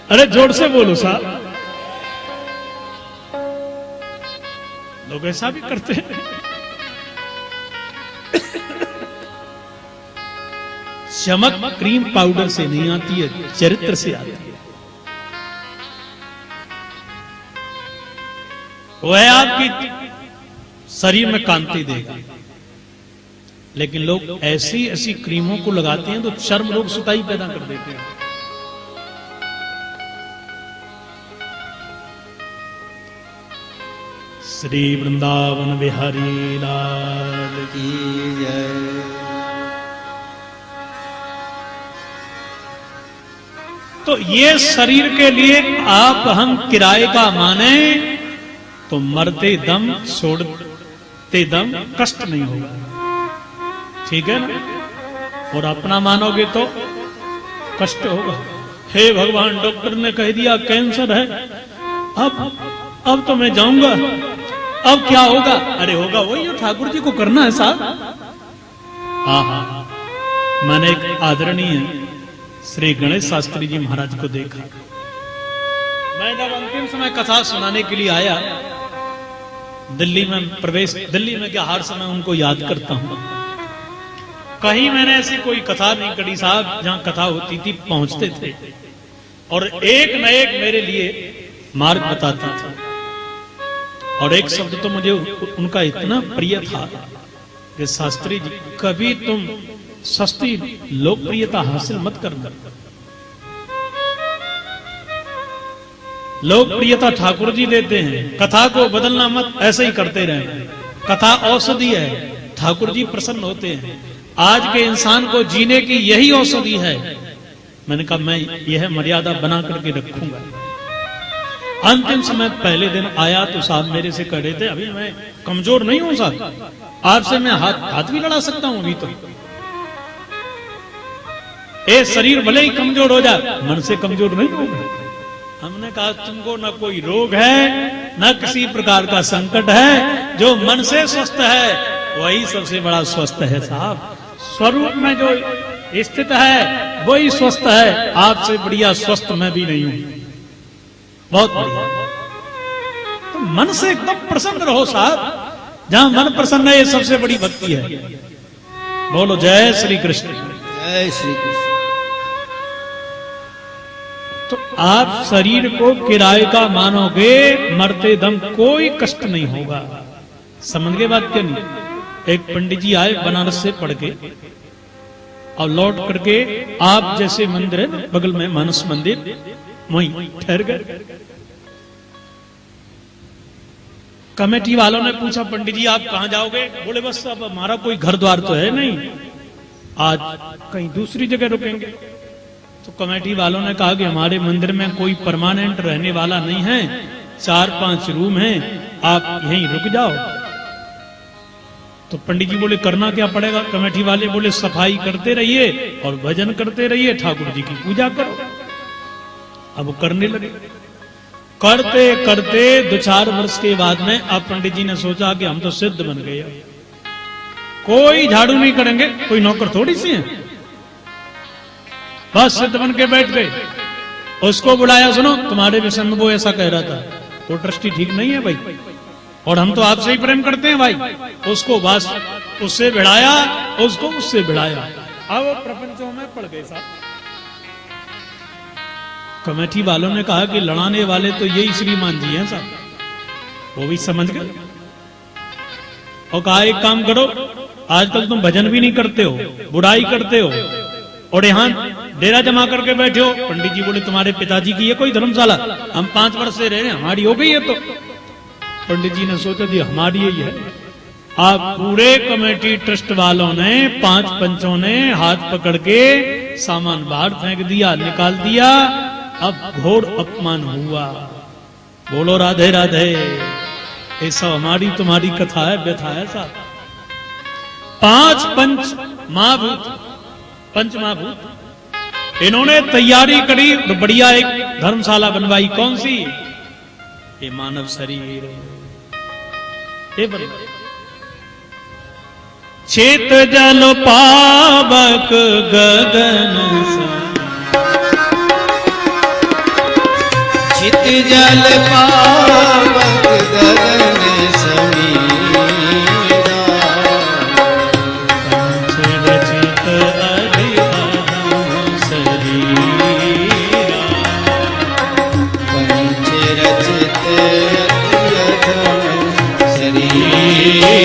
अरे जोर से बोलो साहब। लोग ऐसा भी करते हैं। चमक क्रीम पाउडर से नहीं आती है, चरित्र से आती है। वह आपकी शरीर में कांति देगा। लेकिन लोग ऐसी ऐसी क्रीमों को लगाते हैं तो चर्म रोग सुताई पैदा कर देते हैं। श्री वृंदावन बिहारी लाल की जय। तो ये शरीर के लिए आप हम किराए का माने तो मरते दम छोड़ते दम कष्ट नहीं होगा, ठीक है ना? और अपना मानोगे तो कष्ट होगा। हे भगवान, डॉक्टर ने कह दिया कैंसर है, अब तो मैं जाऊंगा, अब क्या होगा? अरे होगा वही जो ठाकुर जी को करना है साहब। हाँ, मैंने एक आदरणीय श्री गणेश शास्त्री जी महाराज को देखा। मैं जब अंतिम समय कथा सुनाने के लिए आया दिल्ली में क्या हर समय उनको याद करता हूं। कहीं मैंने ऐसी कोई कथा नहीं करी साहब, जहां कथा होती थी पहुंचते थे और एक न एक मेरे लिए मार्ग बताता था। और एक शब्द तो मुझे उनका इतना प्रिय था कि शास्त्री जी, कभी तुम सस्ती लोकप्रियता हासिल मत करना। लोकप्रियता ठाकुर जी देते हैं, कथा को बदलना मत, ऐसे ही करते रहे। कथा औषधि है, ठाकुर जी प्रसन्न होते हैं। आज के इंसान को जीने की यही औषधि है। मैंने कहा मैं यह मर्यादा बना करके रखूंगा। अंतिम समय पहले दिन आया तो साहब मेरे से कह रहे थे, अभी मैं कमजोर नहीं हूं साहब, आपसे मैं हाथ भी लड़ा सकता हूं अभी तो। ये शरीर भले ही कमजोर हो जाए, मन से कमजोर नहीं होगा। हमने कहा तुमको न कोई रोग है, न किसी प्रकार का संकट है। जो मन से स्वस्थ है वही सबसे बड़ा स्वस्थ है साहब। स्वरूप में जो स्थित है वही स्वस्थ है। आपसे बढ़िया स्वस्थ मैं भी नहीं हूं। बहुत बढ़िया। तो मन से एकदम प्रसन्न रहो साहब। जहां मन प्रसन्न है, ये सबसे बड़ी भक्ति है। बोलो जय श्री कृष्ण। जय श्री कृष्ण। तो आप शरीर को किराए का मानोगे, मरते दम कोई कष्ट नहीं होगा। समझ गए बात क्या नहीं? एक पंडित जी आए बनारस से पढ़ के और लौट करके आप जैसे मंदिर है बगल में मानस मंदिर, वहीं ठहर गए। कमेटी वालों ने पूछा, पंडित जी आप कहां जाओगे? बोले बस अब हमारा कोई घर द्वार तो है नहीं, आज कहीं दूसरी जगह रुकेंगे। तो कमेटी वालों ने कहा कि हमारे मंदिर में कोई परमानेंट रहने वाला नहीं है, 4-5 रूम हैं, आप यहीं रुक जाओ। तो पंडित जी बोले करना क्या पड़ेगा? कमेटी वाले बोले सफाई करते रहिए और भजन करते रहिए, ठाकुर जी की पूजा करो। अब वो करने लगे, करते करते 2-4 वर्ष के बाद में अब पंडित जी ने सोचा कि हम तो सिद्ध बन गए, कोई झाड़ू नहीं करेंगे, कोई नौकर थोड़ी सी है, बस सिद्ध बन के बैठ गए। उसको बुलाया, सुनो तुम्हारे विषय में वो ऐसा कह रहा था, वो ट्रस्टी ठीक नहीं है भाई, और हम तो आपसे ही प्रेम करते हैं भाई। उसको बस उससे भिड़ाया, उसको उससे भिड़ाया, अब वो प्रपंचों में पड़ गए साहब। कमेटी वालों ने कहा कि लड़ाने वाले तो यही श्रीमान जी हैं साहब, वो भी समझ गए और कहा एक काम करो, आजकल तुम भजन भी नहीं करते हो, बुराई करते हो और यहाँ डेरा जमा करके बैठे हो। पंडित जी बोले तुम्हारे पिताजी की है कोई धर्मशाला, हम 5 वर्ष से रह रहे हैं, हमारी हो गई है। तो पंडित जी ने सोचा जी हमारी यही है। आप पूरे कमेटी ट्रस्ट वालों ने, 5 पंचों ने हाथ पकड़ के सामान बाहर फेंक दिया, निकाल दिया। अब घोर अपमान हुआ। बोलो राधे राधे। ये सब हमारी तुम्हारी कथा है, व्यथा है साहब। 5 पंच महाभूत, पंच महाभूत, इन्होंने तैयारी करी, बढ़िया एक धर्मशाला बनवाई। कौन सी? ये मानव शरीर, ये बनवाई। चेत जल पावक गगन चित जल पावक गगन समीरा, पंच रचित अधिअधम शरीरा, पंच रचित अधिअधम शरीरा।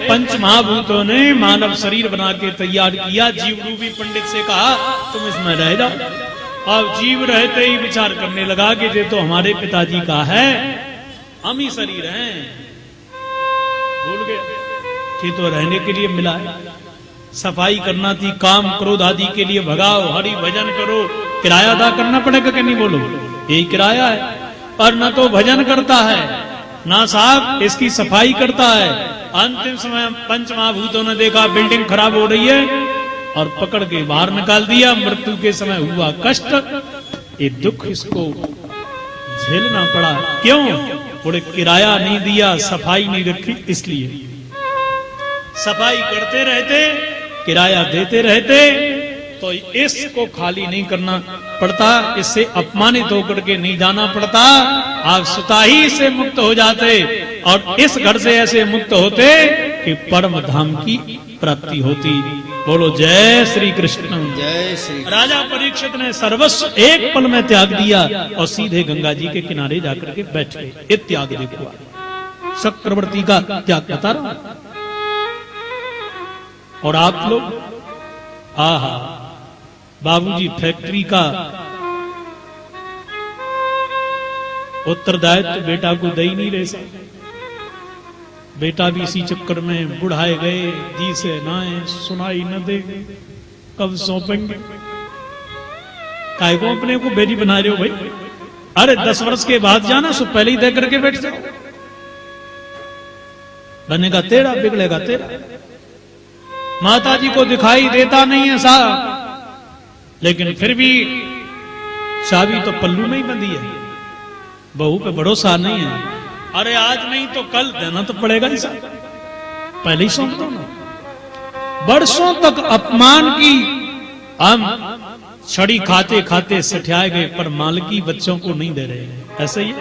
पंच महाभूतों ने मानव शरीर बना के तैयार किया। जीव रूपी पंडित से कहा तुम इसमें रह जाओ। अब जीव रहते ही विचार करने लगा कि ये तो हमारे पिताजी का है, हम ही शरीर हैं। भूल गया कि तो रहने के लिए मिला है, सफाई करना थी, काम क्रोध आदि के लिए भगाओ, हरि भजन करो। किराया अदा करना पड़ेगा कि नहीं? बोलो यही किराया है। पर न तो भजन करता है, ना साहब इसकी सफाई करता है। अंतिम समय पंच महाभूतों ने देखा बिल्डिंग खराब हो रही है और पकड़ के बाहर निकाल दिया। मृत्यु के समय हुआ कष्ट, ये दुख इसको झेलना पड़ा। क्यों? बोले किराया नहीं दिया, सफाई नहीं रखी, इसलिए। सफाई करते रहते, किराया देते रहते तो इसको खाली नहीं करना पड़ता, इससे अपमानित होकर के नहीं जाना पड़ता। आप स्वतः ही से मुक्त हो जाते और इस घर से ऐसे मुक्त होते कि परम धाम की प्राप्ति होती। बोलो जय श्री कृष्ण। जय श्री। राजा परीक्षित ने सर्वस्व एक पल में त्याग दिया और सीधे गंगा जी के किनारे जाकर के बैठ गए। ये त्याग देखो, चक्रवर्ती का त्याग बता रहा हूं। और आप लोग, आहा, बाबूजी फैक्ट्री का उत्तरदायित्व बेटा को दे ही नहीं रहे सकते। बेटा भी इसी चक्कर में बुढ़ाए गए, जी से नाए, सुनाई न दे, कब सौंपेंगे? काय को अपने को बेटी बना रहे हो भाई? अरे 10 वर्ष के बाद जाना, सो पहले ही दे करके बैठ जाओ। बनेगा तेरा, बिगड़ेगा तेरा। माता जी को दिखाई देता नहीं है साहब, लेकिन फिर भी चाबी तो पल्लू में ही बंधी है। बहू पे भरोसा नहीं है। अरे आज नहीं तो कल देना तो पड़ेगा ही साहब, पहले ही सौंप दो ना। बरसों तक अपमान की हम छड़ी खाते खाते सठियाए गए, पर मालकी बच्चों को नहीं दे रहे। ऐसे ही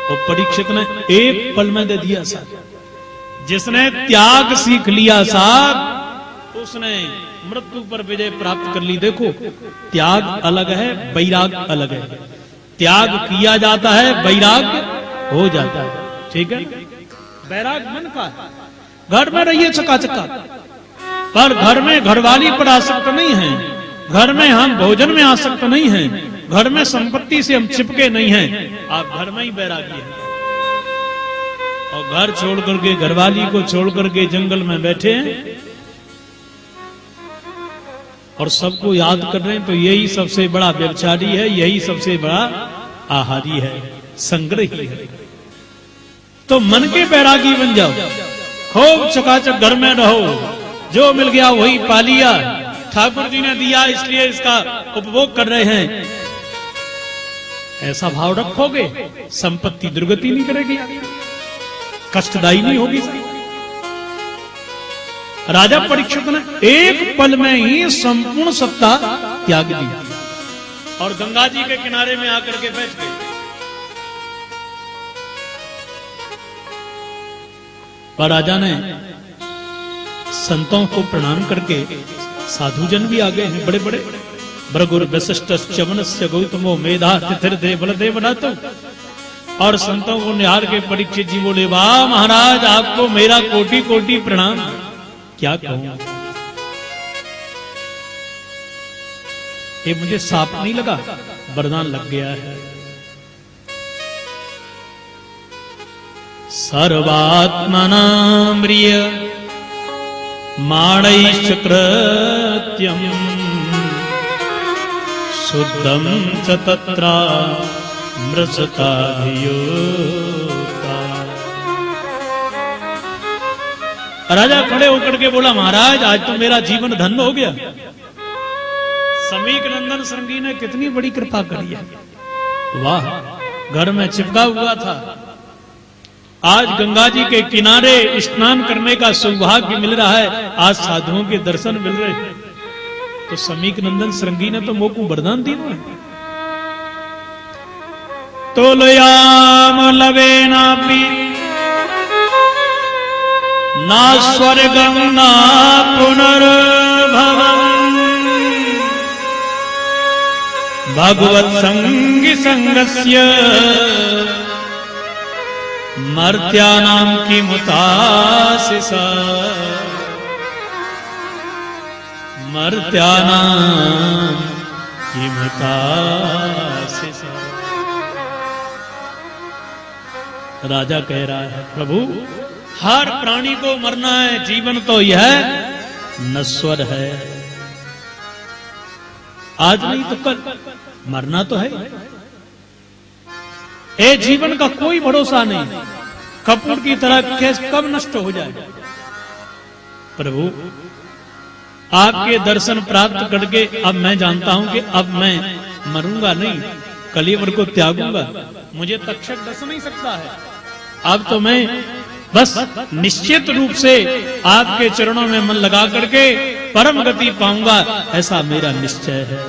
तो परीक्षित ने एक पल में दे दिया साहब। जिसने त्याग सीख लिया साहब, उसने मृत्यु पर विजय प्राप्त कर ली। देखो त्याग अलग है, वैराग अलग है। त्याग किया जाता है, वैराग हो जाता है। ठीक है? वैराग मन का है। घर में रहिए चकाचका, पर घर में घरवाली पर आसक्त नहीं है, घर में हम भोजन में आसक्त नहीं है, घर में संपत्ति से हम चिपके नहीं हैं, आप घर में ही बैरागी हैं और घर छोड़ करके, घरवाली को छोड़ करके जंगल में बैठे हैं और सबको याद कर रहे हैं, तो यही सबसे बड़ा व्यभिचारी है, यही सबसे बड़ा आहारी है, संग्रही है। तो मन के बैरागी बन जाओ, खूब चकाचक घर में रहो, जो मिल गया वही पा लिया, ठाकुर जी ने दिया इसलिए इसका उपभोग कर रहे हैं, ऐसा भाव रखोगे संपत्ति दुर्गति नहीं करेगी, कष्टदायी नहीं होगी। राजा परीक्षित ने एक पल में ही संपूर्ण सत्ता त्याग दी और गंगा जी के किनारे में आकर के बैठ गए। पर राजा ने संतों को प्रणाम करके, साधुजन भी आ गए हैं बड़े बड़े, भृगुर वशिष्ठ च्यवनस्य गौतमो मेधा तिथिर्दे बलदेव नाथ, और संतों को निहार के परीक्षित जी बोले, वाह महाराज, आपको मेरा कोटि कोटि प्रणाम। क्या कहूं, ये मुझे साप नहीं लगा, वरदान लग गया है। सर्वात्मनाम्रिय माणैश्च कृत्यम् शुद्धं च तत्रा मृषताधियोता। राजा खड़े होकर के बोला, महाराज आज तो मेरा जीवन धन्य हो गया। समीक नंदन श्रृंगी ने कितनी बड़ी कृपा करी है, वाह, घर में चिपका हुआ था, आज गंगा जी के किनारे स्नान करने का सौभाग्य मिल रहा है, आज साधुओं के दर्शन मिल रहे हैं। तो समीक नंदन श्रृंगी ने तो मोकू वरदान दी है। तोलयाम लवेनापि ना स्वर्गं ना पुनर्भवम् भगवत् संगी संगस्य मर्त्यानां किमुतासिसा मर्त्यानां किमुतासिसा। राजा कह रहा है, प्रभु हर प्राणी को मरना है, जीवन तो यह नश्वर है, आज नहीं तो कल मरना तो है। ए जीवन का कोई भरोसा नहीं, कपूर की तरह कब नष्ट हो जाए। प्रभु आपके दर्शन प्राप्त करके अब मैं जानता हूं कि अब मैं मरूंगा नहीं, कलेवर को त्यागूंगा, मुझे तक्षक डस नहीं सकता है। अब तो मैं बस निश्चित रूप से आपके चरणों में मन लगा करके परम गति पाऊंगा, ऐसा मेरा निश्चय है।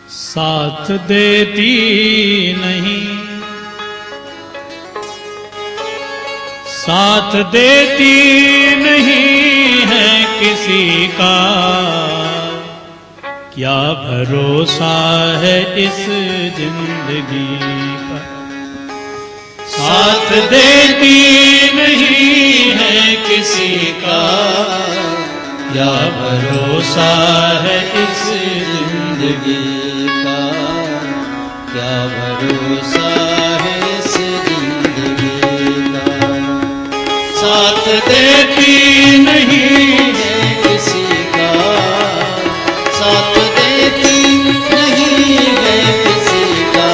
साथ देती नहीं, साथ देती नहीं है किसी का, क्या भरोसा है इस जिंदगी का। साथ देती नहीं है किसी का, क्या भरोसा है इस जिंदगी का, क्या भरोसा है इस जिंदगी का। साथ देती नहीं है किसी का, साथ देती नहीं है किसी का,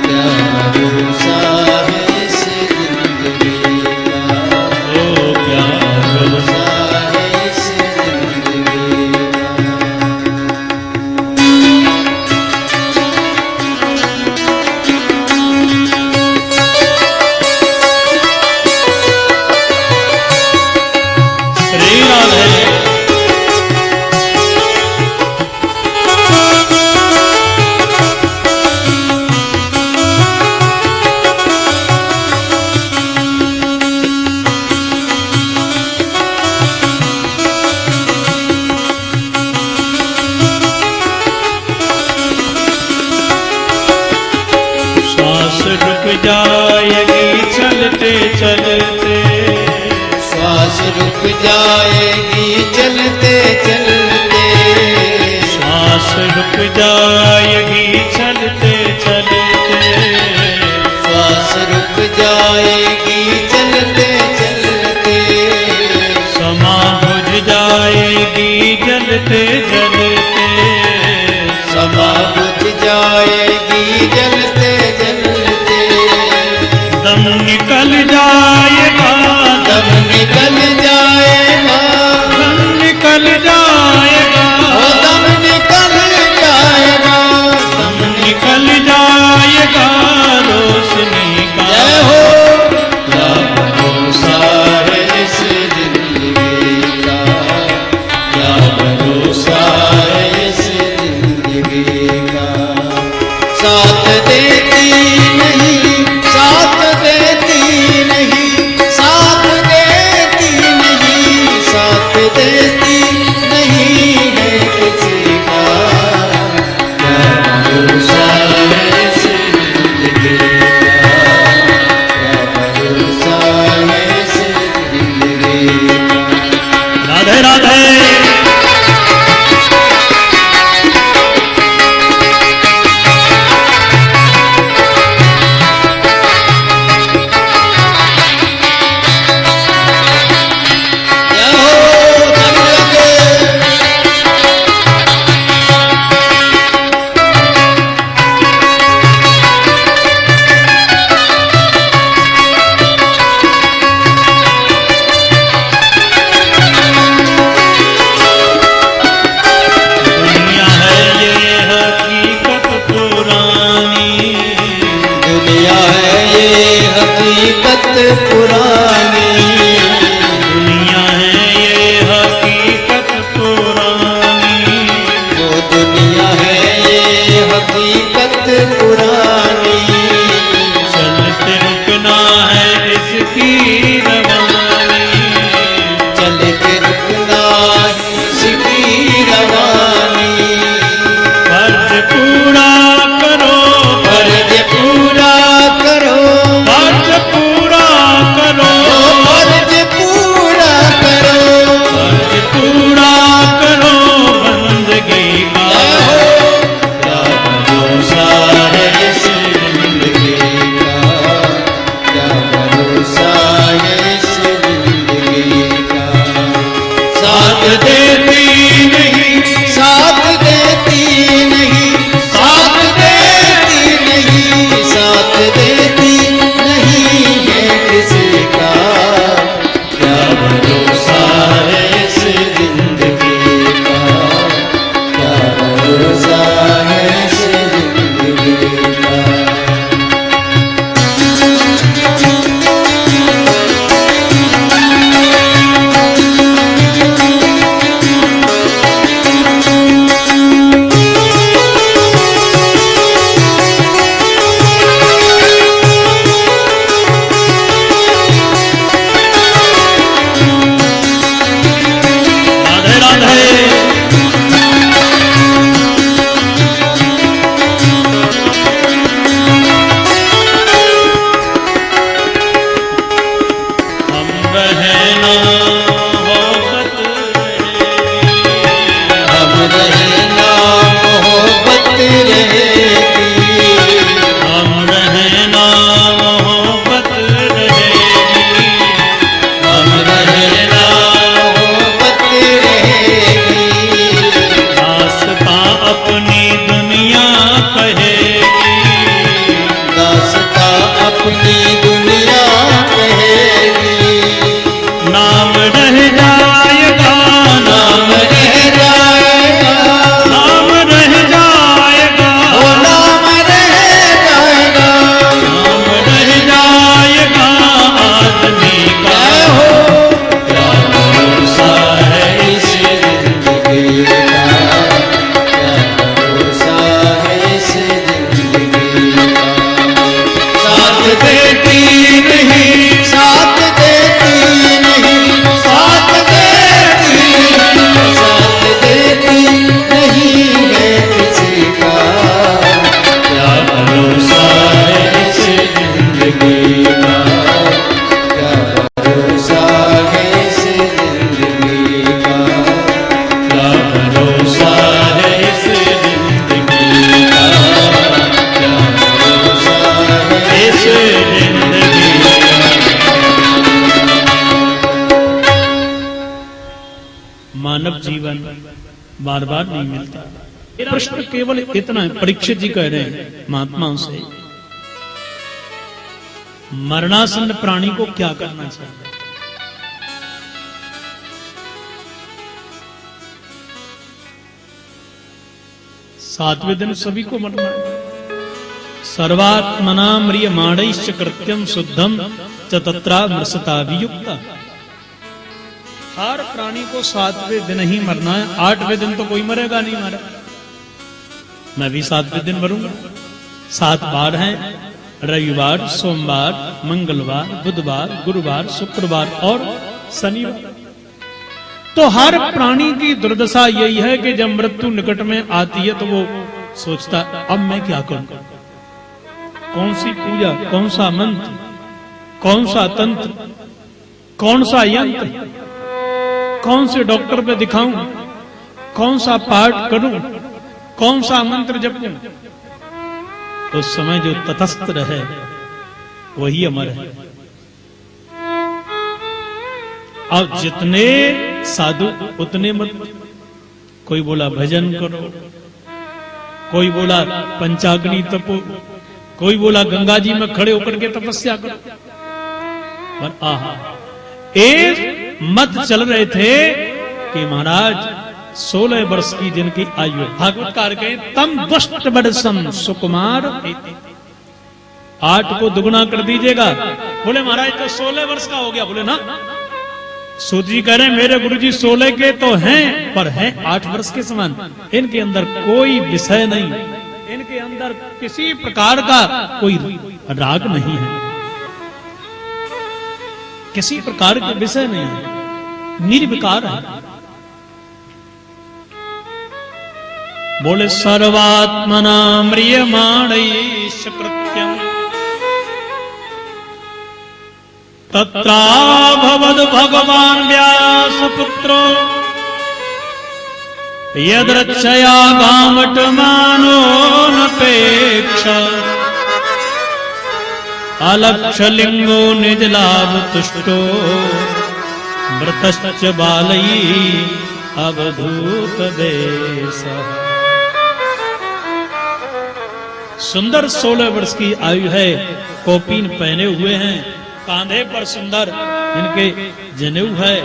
क्या भरोसा है इस जिंदगी का। ओ क्या भरोसा है इस जिंदगी का। श्री राधे। जाएगी चलते चलते, श्वास रुक जाएगी चलते चलते, रुक जाएगी चलते चलते, श्वास रुक जाएगी चलते चलते, समा बुझ जाएगी जलते जलते, समा बुझ जाएगी जलते जलते, दम निकल जाएगा, दम निकल जाएगा, दम निकल जाएगा, ओ दम निकल जाएगा, दम निकल जाएगा रोशनी का। जय हो। क्या भरोसा है इस जिंदगी का, क्या भरोसा है इस जिंदगी का। साथ देती नहीं, साथ देती नहीं, साथ देती नहीं, साथ देती नहीं है किसी का। क्या भरोसा है इस जिंदगी का, क्या भरोसा है इस जिंदगी का। राधे राधे। जय हो जगदम्बे। दुनिया है ये हकीकत पुरानी, दुनिया है ये हकीकत पुरानी, दुनिया है ये हकीकत पुरानी, वो दुनिया है ये हकीकत पुरानी। चलते रुकना है इसकी रवानी, चल के रुकना इसकी रवानी। फर्ज पूरा करो, फर्ज पूरा करो, फर्ज पूरा करो, ओ फर्ज पूरा करो। फर्ज पूरा करो बंदगी का। जय हो। क्या भरोसा है इस जिंदगी का, क्या भरोसा है इस जिंदगी का। साथ देती नहीं, साथ देती नहीं, साथ देती नहीं, साथ देती नहीं है किसी का। क्या भरोसा है इस जिंदगी का, क्या भरोसा है इस जिंदगी का। राधे राधे। हम रहना मोहब्बत रहेगी, हम रहना मोहब्बत रहेगी, हम रहना मोहब्बत रहेगी, हम रहना मोहब्बत रहेगी। दास्तां अपनी दुनिया कहेगी, दास्तां अपनी दुनिया कहेगी। नाम रह जाएगा, नाम रह जाएगा, नाम रह जाएगा, ओ नाम रह जाएगा। नाम रह जाएगा आदमी का। जय हो। क्या भरोसा है इस जिंदगी का, क्या भरोसा है इस जिंदगी का। साथ देती नहीं, साथ देती नहीं, साथ देती नहीं, साथ देती नहीं है किसी का। क्या भरोसा है इस जिंदगी का, क्या भरोसा है इस जिंदगी का, क्या भरोसा है इस जिंदगी बार बार नहीं मिलता। प्रश्न केवल इतना है, परीक्षित जी कह रहे हैं महात्माओं से, मरणासन्न प्राणी को क्या करना चाहिए? सातवें दिन सभी को मरना है। सर्वात्मना म्रियमाणैश्च कृत्यं शुद्धम च तत्रा मृषताभियुक्ता। हर प्राणी को 7वें दिन ही मरना है। 8वें दिन तो कोई मरेगा नहीं मरा। मैं भी 7वें दिन मरूंगा। 7 बार हैं, रविवार, सोमवार, मंगलवार, बुधवार, गुरुवार, शुक्रवार और शनिवार। तो हर प्राणी की दुर्दशा यही है कि जब मृत्यु निकट में आती है तो वो सोचता अब मैं क्या करूं, कौन सी पूजा, कौन सा मंत्र, कौन सा तंत्र, कौन सा यंत्र, कौन से डॉक्टर पे दिखाऊं, कौन सा पाठ करूं, कौन सा मंत्र जपूं। उस समय जो तटस्थ रहे वही अमर है। अब जितने साधु उतने मत। कोई बोला भजन करो, कोई बोला पंचाग्नि तपो, कोई बोला गंगा जी में खड़े होकर के तपस्या करो। पर आहा, एक मत चल रहे थे कि महाराज 16 वर्ष की जिनकी आयु, भागवतकार कहे तम दुष्ट बड़सम सुकुमार 8 को दुगुना कर दीजिएगा। बोले महाराज तो 16 वर्ष का हो गया। बोले ना, सूत जी कह रहे हैं मेरे गुरुजी 16 के तो हैं, पर हैं 8 वर्ष के समान। इनके अंदर कोई विषय नहीं, इनके अंदर किसी प्रकार का कोई राग नहीं है, किसी प्रकार के विषय नहीं है, निर्विकार है। बोले सर्वात्मना म्रियमाणैश्च कृत्यं तत्राभवद भगवान व्यासपुत्रो यद्रक्षया गामटमानो नपेक्ष अलक्षलिंगो निजलाभ तुष्टो मृतश्च बालई अवधूत देश। सुंदर 16 वर्ष की आयु है, कौपीन पहने हुए हैं, कांधे पर सुंदर जिनके जनेऊ है,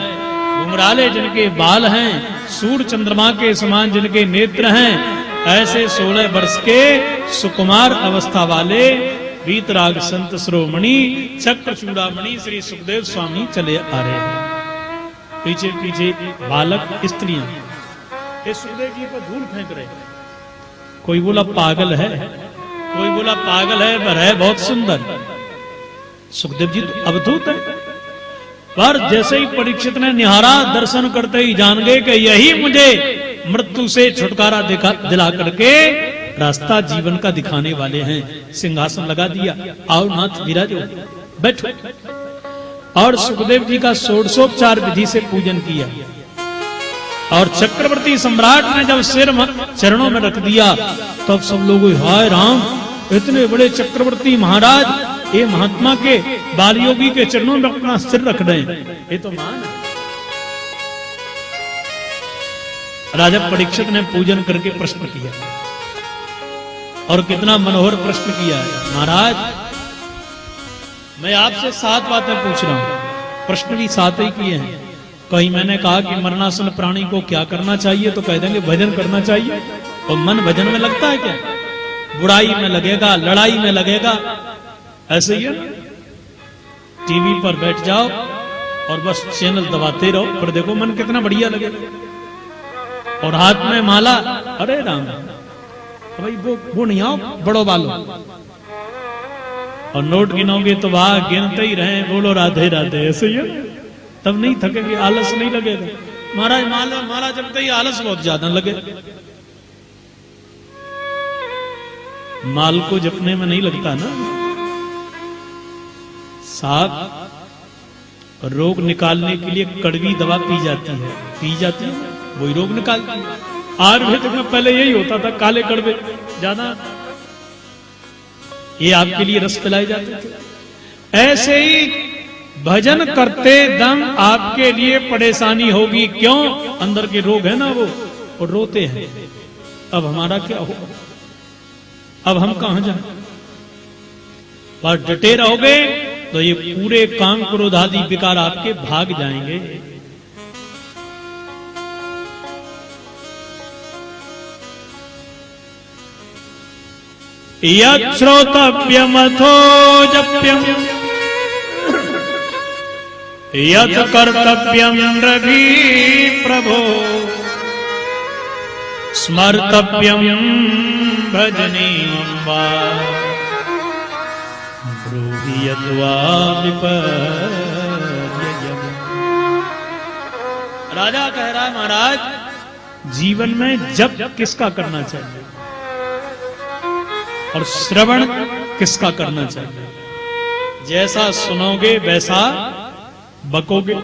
घुंघराले जिनके बाल हैं, सूर्य चंद्रमा के समान जिनके नेत्र हैं, ऐसे 16 वर्ष के सुकुमार अवस्था वाले वीतराग संत शिरोमणि चक्रचूड़ामणि श्री सुखदेव स्वामी चले आ रहे हैं। पीछे पीछे बालक स्त्रियां ये सुखदेव जी को धूल फेंक रहे हैं। कोई बोला पागल है, कोई बोला पागल है पर है बहुत सुंदर। सुखदेव जी तो अवधूत है। पर जैसे ही परीक्षित ने निहारा, दर्शन करते ही जान गए कि यही मुझे मृत्यु से छुटकारा दिला करके रास्ता जीवन का दिखाने वाले हैं। सिंहासन लगा दिया, आओ नाथ विराजो, बैठो। और सुखदेव जी का षोडशोपचार विधि से पूजन किया। और चक्रवर्ती सम्राट ने जब सिर चरणों में रख दिया तब तो सब लोग हाय राम, इतने बड़े चक्रवर्ती महाराज ये महात्मा के बाल योगी के चरणों में अपना सिर रख रहे हैं, ये तो मान है। राजा परीक्षित ने पूजन करके प्रश्न किया और कितना मनोहर प्रश्न किया है। महाराज मैं आपसे 7 बातें पूछ रहा हूं, प्रश्न भी 7 ही किए हैं। कहीं मैंने कहा कि मरणासन प्राणी को क्या करना चाहिए तो कह देंगे भजन करना चाहिए। और मन भजन में लगता है क्या? बुराई में लगेगा, लड़ाई में लगेगा, ऐसे ही है ना। टीवी पर बैठ जाओ और बस चैनल दबाते रहो, पर देखो मन कितना बढ़िया लगेगा। और हाथ में माला, अरे राम भाई वो नहीं आओ बड़ो बालो। और नोट गिनोगे तो वहां गिनते ही रहे, बोलो राधे राधे, ऐसे ही है। तब नहीं थकेंगे, आलस नहीं लगेगा। महाराज माला जपते ही आलस बहुत ज्यादा लगे। माल को जपने में नहीं लगता ना। सांप रोग निकालने के लिए कड़वी दवा पी जाती है, वही रोग निकालती है। आयुर्वेद में पहले यही होता था, काले कड़वे ज्यादा ये आपके लिए रस पिलाए जाते थे। ऐसे ही भजन करते दम आपके लिए परेशानी होगी। क्यों? अंदर के रोग है ना वो और रोते हैं, अब हमारा क्या हो, अब हम कहां जाएं? और डटे रहोगे तो ये पूरे काम क्रोध आदि विकार आपके भाग जाएंगे। यत् श्रोतव्यमथो जप्यम यत् कर्तव्यम रवि प्रभो स्मर्तव्यम भजनीयं वा ब्रूहि यद्वा विपर्ययम्। राजा कह रहा है, महाराज जीवन में जप किसका करना चाहिए और श्रवण किसका करना चाहिए? जैसा सुनोगे वैसा बकोगे।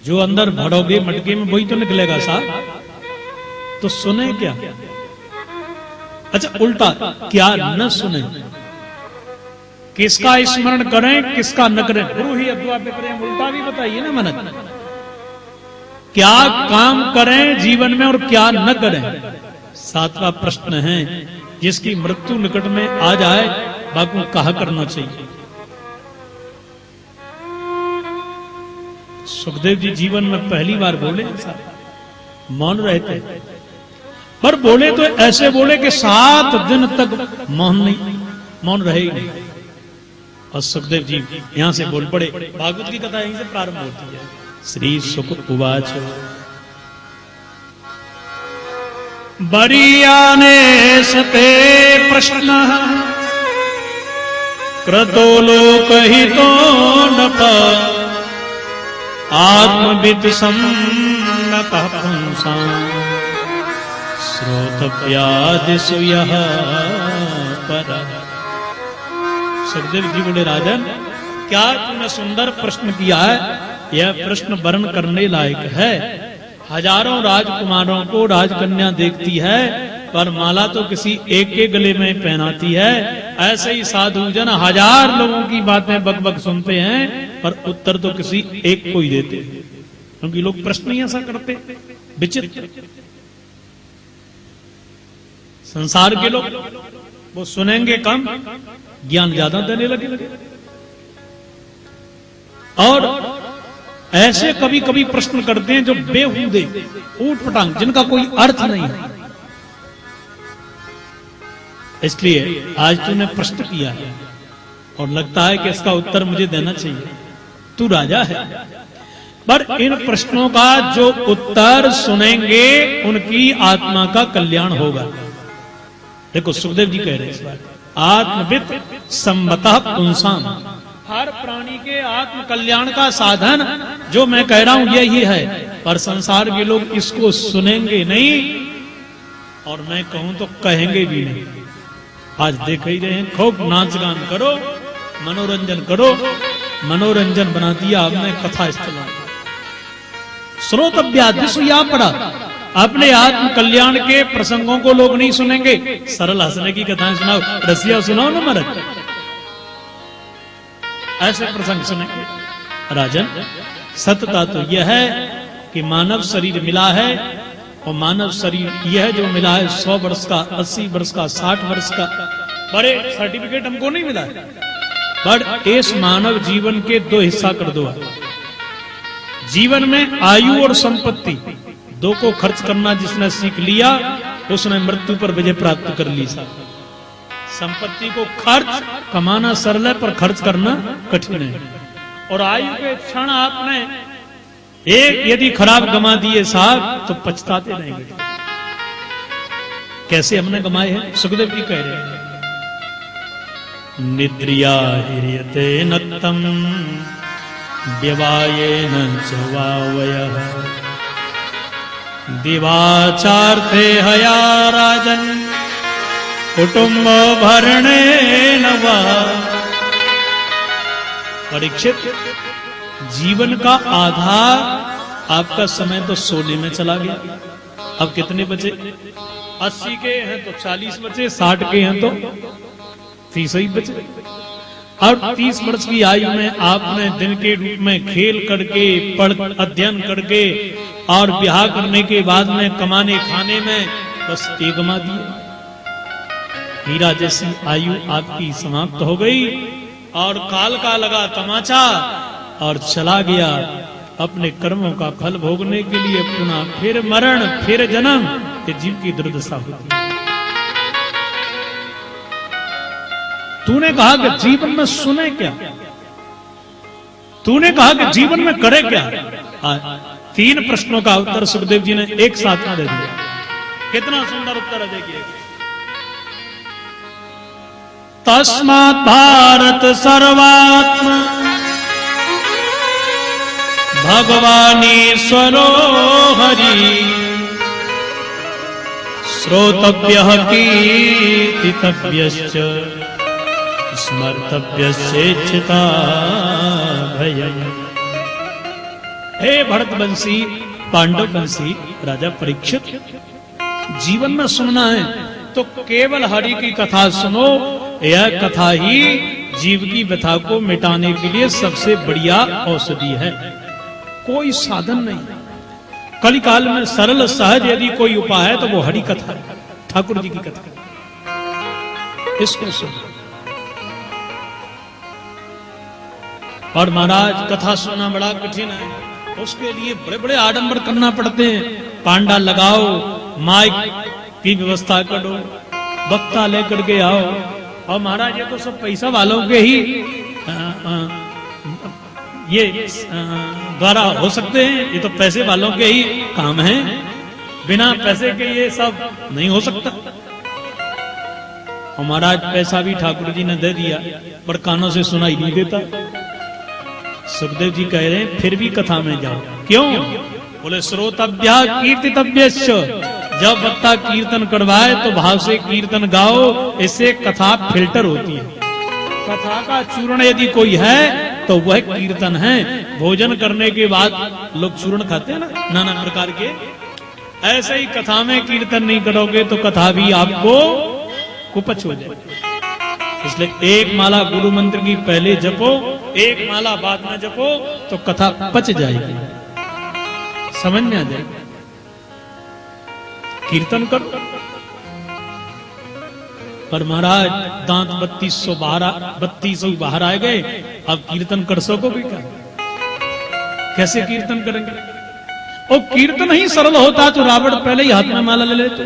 जो अंदर भरोगे मटके में वही तो निकलेगा साहब। तो सुने क्या? अच्छा उल्टा, क्या न सुने? किसका स्मरण करें किसका न करें? गुरु ही अद्वा करें, उल्टा भी बताइए ना मनन। क्या काम करें जीवन में और क्या न करें? सातवां प्रश्न है, जिसकी मृत्यु निकट में आ जाए बाकी कहा करना चाहिए। सुखदेव जी जीवन में पहली बार बोले, मौन रहते, पर बोले तो ऐसे बोले कि 7 दिन तक मौन रहे ही नहीं। और सुखदेव जी यहां से बोल पड़े। भागवत की कथा यहीं से प्रारंभ होती है। श्री सुक उवाच बरीयाने सते प्रश्न क्रतो लोकहितो नप आत्मविद सम्मतः पुंसां श्रोतव्यादिषु यः परः। सुखदेव जी बोले, राजन क्या तूने सुंदर प्रश्न किया है, यह प्रश्न वर्ण करने लायक है। हजारों राजकुमारों को राजकन्या देखती है पर माला तो किसी एक के गले में पहनाती है। ऐसे ही साधु जन 1000 लोगों की बातें बकबक सुनते हैं पर उत्तर तो किसी एक को ही देते हैं, क्योंकि लोग प्रश्न ही ऐसा करते विचित्र। संसार के लोग वो सुनेंगे कम, ज्ञान ज्यादा देने लगे। और ऐसे कभी कभी प्रश्न करते हैं जो बेहूदे ऊट पटांग, जिनका कोई अर्थ नहीं है। इसलिए आज तूने प्रश्न किया है और लगता है कि इसका उत्तर मुझे देना चाहिए। तू राजा है, पर इन प्रश्नों का जो उत्तर सुनेंगे उनकी आत्मा का कल्याण होगा। देखो सुखदेव जी कह रहे हैं इस बात, आत्मविद सम्मतः पुंसां, हर प्राणी के आत्म कल्याण का साधन जो मैं कह रहा हूं यही है, पर संसार के लोग इसको सुनेंगे नहीं और मैं कहूं तो कहेंगे भी नहीं। आज देख ही रहे हैं, खूब नाच गान करो, मनोरंजन करो, मनोरंजन बना दिया हमने कथा स्थल। श्रोतव्यादिषु या पड़ा, अपने आत्म कल्याण के प्रसंगों को लोग नहीं सुनेंगे। सरल हंसने की कथाएं सुनाओ, रसिया सुनाओ ना मरद, ऐसे प्रसंग सुनेंगे। राजन सत्यता तो यह है कि मानव शरीर मिला है और मानव शरीर यह जो मिला है 100 वर्ष का, 80 वर्ष का, 60 वर्ष का, बड़े सर्टिफिकेट हमको नहीं मिला है। पर इस मानव जीवन के 2 हिस्सा कर दो। जीवन में आयु और संपत्ति 2 को खर्च करना जिसने सीख लिया उसने मृत्यु पर विजय प्राप्त कर ली। संपत्ति को खर्च कमाना सरल है पर खर्च करना कठिन है। और आयु के क्षण आपने एक यदि खराब गमा दिए साहब तो पछताते रहेंगे। कैसे हमने गमाए हैं? सुखदेव जी कह रहे हैं, निद्रिया हिर्यते नत्तम व्यवायेन च वावयः दिवाचार्थे हया राजन कुटुंब भरणे नवा। परीक्षित, जीवन का आधार आपका समय तो सोने में चला गया। अब कितने बचे? 80 के हैं तो 40 बचे, 60 के हैं तो 30 ही बचे। और 30 वर्ष की आयु में आपने दिन के रूप में खेल करके, पढ़ अध्ययन करके और ब्याह करने के बाद में कमाने खाने में बस गमा दिए। हीरा जैसी आयु आपकी समाप्त हो गई और काल का लगा तमाचा और चला गया अपने कर्मों का फल भोगने के लिए। पुनः फिर मरण, फिर जन्म, ये जीव की दुर्दशा होती है। तूने कहा कि जीवन में सुने क्या, तूने कहा कि जीवन में करे क्या। 3 प्रश्नों का उत्तर सुखदेव जी ने एक साथ में दे दिया। कितना सुंदर उत्तर अजय किया। तस्मात् भारत सर्वात्मा भगवानीश्वरो हरि श्रोतव्यः कीर्तितव्यश्च स्मर्तव्यश्चेच्छता भयम्। हे भरतवंशी, पांडववंशी राजा परीक्षित, जीवन में सुनना है तो केवल हरि की कथा सुनो। यह कथा ही जीव की व्यथा को मिटाने के लिए सबसे बढ़िया औषधि है। कोई साधन नहीं। कलिकाल में सरल सहज यदि कोई उपाय है तो वो हरि कथा है, ठाकुर जी की कथा। इसको सुनो। और महाराज कथा सुनना बड़ा कठिन है, उसके लिए बड़े बड़े आडंबर करना पड़ते हैं। पांडा लगाओ, माइक की व्यवस्था करो, वक्ता लेकर के आओ। और महाराज ये तो सब पैसा वालों के ही ये द्वारा हो सकते हैं, ये तो पैसे वालों के ही काम है। बिना पैसे के ये सब नहीं हो सकता। और महाराज पैसा भी ठाकुर जी ने दे दिया पर कानों से सुनाई नहीं देता। सुखदेव जी कह रहे हैं फिर भी कथा में जाओ। क्यों? बोले श्रोतव्या कीर्तितव्यश्च, जब वक्ता कीर्तन करवाए तो भाव से कीर्तन गाओ, इससे कथा फिल्टर होती है। कथा का चूर्ण यदि कोई है तो वह कीर्तन है। भोजन करने के बाद लोग चूर्ण खाते हैं ना, नाना प्रकार के। ऐसे ही कथा में कीर्तन नहीं करोगे तो कथा भी आपको कुपच हो जाएगी। इसलिए एक माला गुरु मंत्र की पहले जपो, एक माला बाद में जपो तो कथा पच जाएगी, समझ में आ जाएगी। कीर्तन करो। पर महाराज दांत 3200 बाहर आ गए, अब कीर्तन कर सकोगे क्या? कैसे कीर्तन करेंगे? और कीर्तन ही सरल होता तो रावण पहले ही हाथ में माला ले लेते।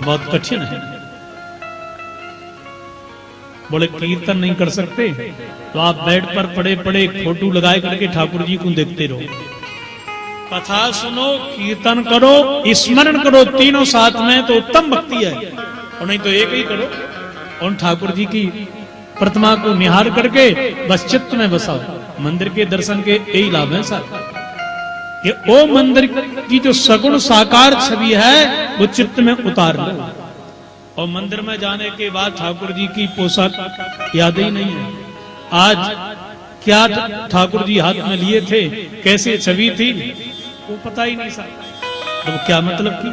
बहुत कठिन है। बोले कीर्तन नहीं कर सकते तो आप बेड पर पड़े पड़े फोटो लगाए करके ठाकुर जी को देखते रहो। कथा सुनो, कीर्तन करो, स्मरण करो, तीनों साथ में तो उत्तम भक्ति है। और नहीं तो एक ही करो। और ठाकुर जी की प्रतिमा को निहार करके बस चित्त में बसाओ। मंदिर के दर्शन के यही लाभ है साहब। ये ओ मंदिर की जो सगुण साकार छवि है वो चित्त में उतार लो। और मंदिर में जाने के बाद ठाकुर जी की पोशाक याद ही नहीं है। आज क्या ठाकुर जी हाथ में लिए थे, कैसे छवि थी, वो पता ही नहीं साहब। तो क्या मतलब की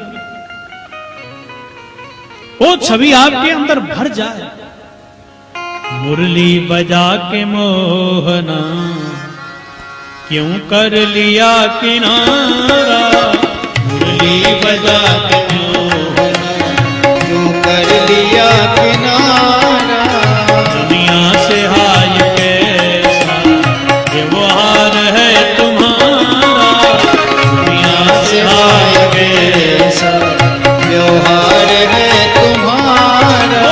वो छवि आपके अंदर भर जाए। मुरली बजा के मोहना क्यों कर लिया किनारा, मुरली बजा के मोहना क्यों कर लिया किनारा। दुनिया से हाय कैसा व्यवहार है तुम्हारा, दुनिया से हाय कैसा व्यवहार है तुम्हारा।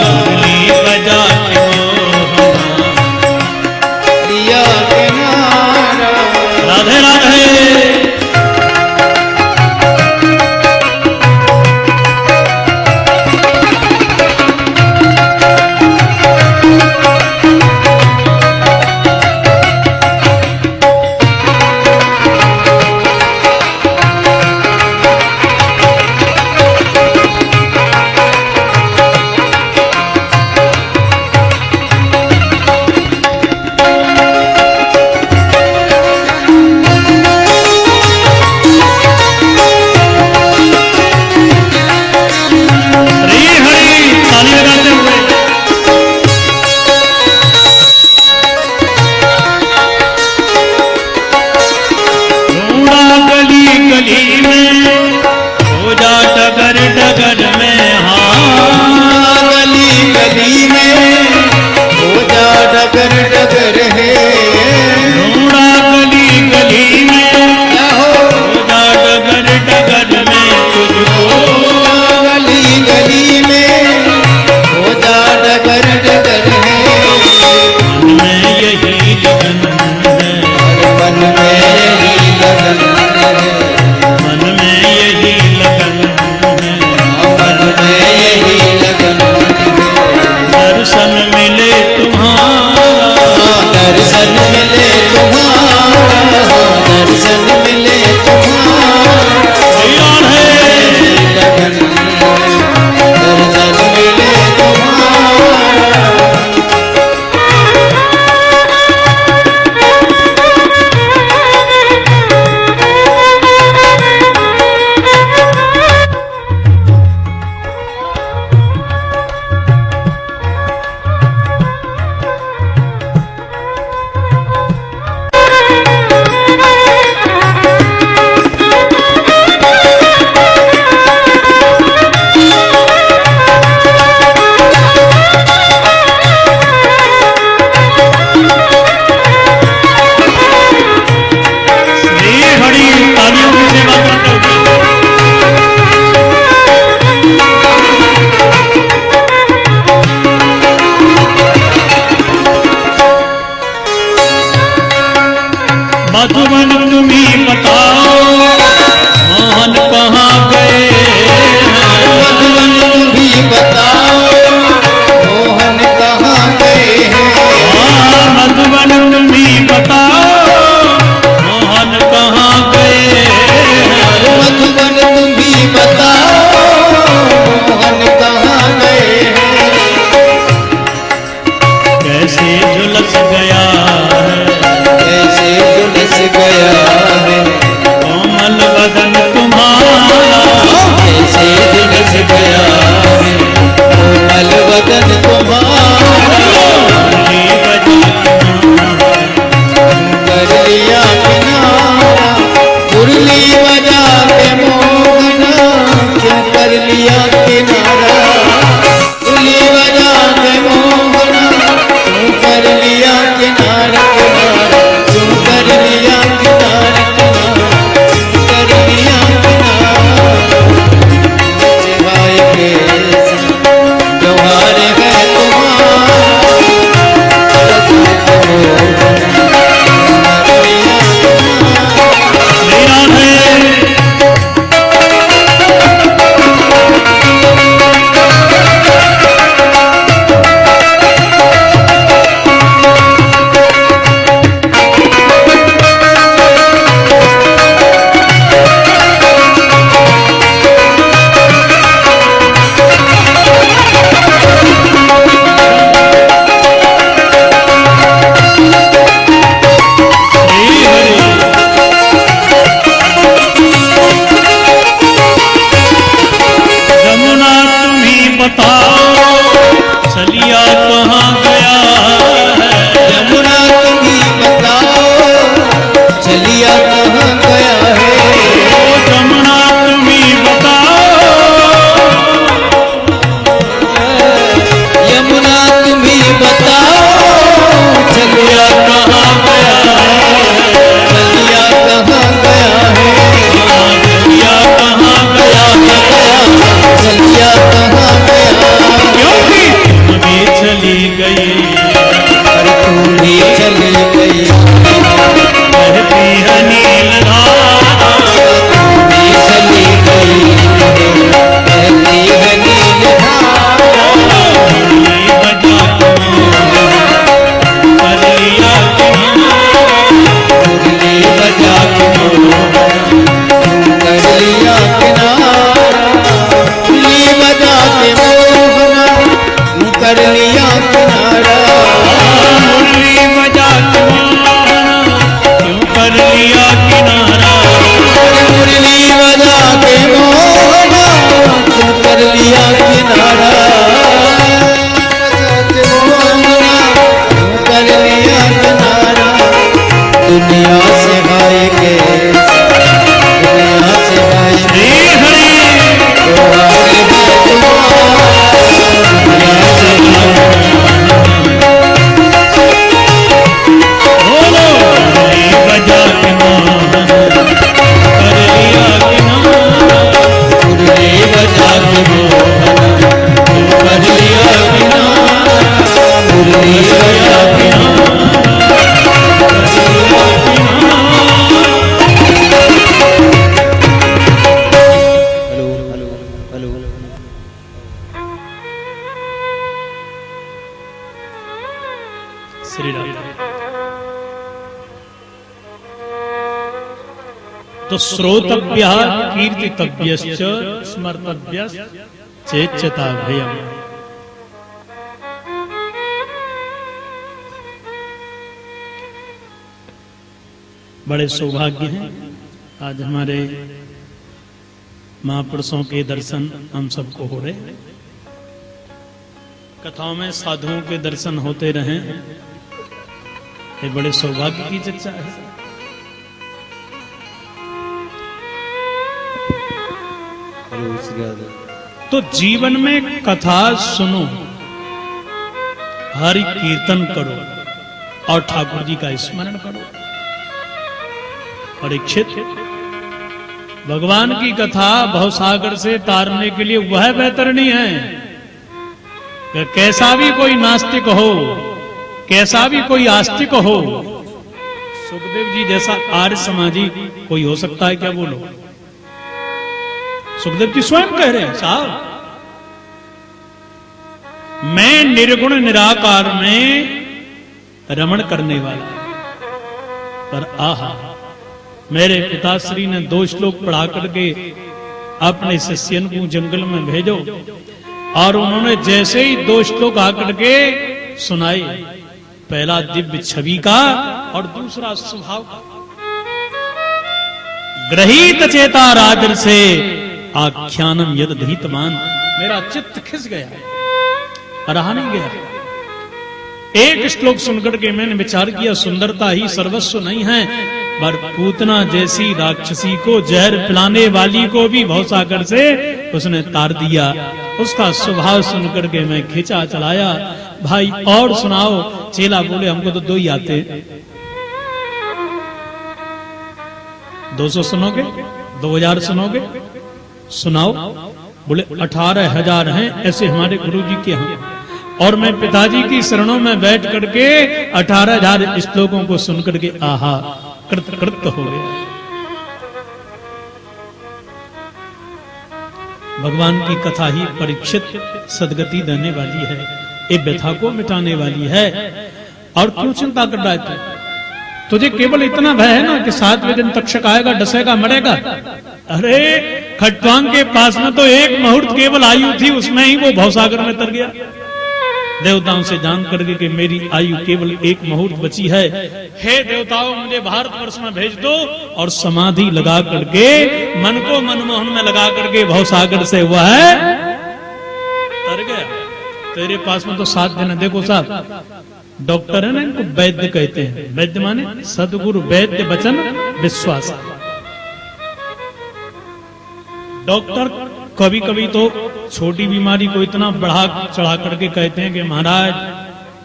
मुरली बजा के मोहना लिया किनारा। राधे राधे। श्री राम। तो श्रोतव्य कीर्तितव्यश्च स्मर्तव्यश्च चेच्यता भयम्। बड़े सौभाग्य हैं आज हमारे महापुरुषों के दर्शन हम सबको हो रहे हैं। कथाओं में साधुओं के दर्शन होते रहें, ये बड़े सौभाग्य की चर्चा है। तो जीवन में कथा सुनो, हरि कीर्तन करो और ठाकुर जी का स्मरण करो। परीक्षित, भगवान की कथा भवसागर से तारने के लिए वह बेहतर नहीं है कि कैसा भी कोई नास्तिक हो, कैसा भी कोई आस्तिक हो, सुखदेव जी जैसा आर्य समाजी कोई हो सकता है क्या? बोलो। सुखदेव जी स्वयं कह रहे हैं, साहब मैं निर्गुण निराकार में रमण करने वाला, पर आहा मेरे पिताश्री ने 2 श्लोक पढ़ा करके अपने शिष्यन को जंगल में भेजो, और उन्होंने जैसे ही 2 श्लोक आकर के सुनाए, पहला दिव्य छवि का और दूसरा स्वभाव का, ग्रहीत चेता राजर से आख्यानम यद धीतमान, मेरा चित्त खिस गया, रहा नहीं गया। एक श्लोक सुनकर के मैंने विचार किया, सुंदरता ही सर्वस्व नहीं है, पर पूतना जैसी राक्षसी को जहर पिलाने वाली को भी भवसागर से उसने तार दिया। उसका स्वभाव सुनकर के मैं खींचा चलाया, भाई और सुनाओ। चेला बोले हमको तो 2 ही आते। 200 सुनोगे? 2000 सुनोगे? सुनाओ। बोले 18,000 हैं ऐसे हमारे गुरु जी के यहाँ, और मैं पिताजी की शरणों में बैठ करके 18,000 श्लोकों को सुनकर के आहा कृत कृत हो गया। भगवान की कथा ही परीक्षित सदगति देने वाली है, ये व्यथा को मिटाने वाली है। और क्यों चिंता कर रहा है तू? तुझे केवल इतना भय है ना कि 7वें दिन तक्षक आएगा, डसेगा, मरेगा। अरे खट्वांग के पास में तो 1 मुहूर्त केवल आयु थी, उसमें ही वो भवसागर में तर गया। देवताओं से जान करके कि मेरी आयु केवल 1 मुहूर्त बची है, हे देवताओं मुझे भारतवर्ष में भेज दो, और समाधि लगा करके मन को मनमोहन में लगा करके भवसागर से वह तर गया। तेरे पास में तो 7 दिन है। देखो साहब, डॉक्टर है ना, इनको वैद्य कहते हैं। वैद्य माने सदगुरु वैद्य वचन विश्वास। डॉक्टर कभी कभी तो छोटी बीमारी को इतना बढ़ा चढ़ा करके कहते हैं कि महाराज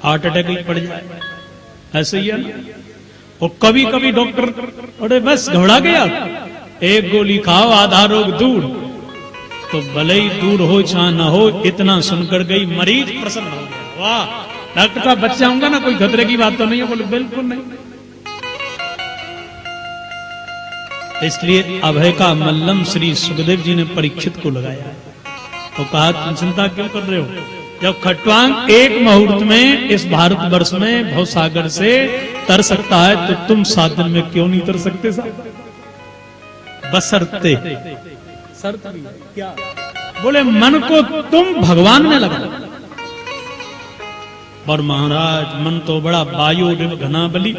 हार्ट अटैक ही पड़ जाए, ऐसे ही है ना। और कभी कभी डॉक्टर अरे बस घबरा गया, 1 गोली खाओ आधा रोग दूर, तो भले ही दूर हो चाहे न हो, इतना सुनकर गई मरीज प्रसन्न हो गया। वाह डॉक्टर साहब बच जाऊंगा ना, कोई खतरे की बात तो नहीं है? बोले बिल्कुल नहीं। इसलिए अभय का मल्लम श्री सुखदेव जी ने परीक्षित को लगाया, तो कहा तुम चिंता क्यों कर रहे हो? जब खट्वांग 1 मुहूर्त में इस भारतवर्ष में भवसागर से तर सकता है, तो तुम 7 दिन में क्यों नहीं तर सकते साहब? बशर्ते शर्त भी क्या? बोले मन को तुम भगवान में लगा। और महाराज मन तो बड़ा वायु घना बली,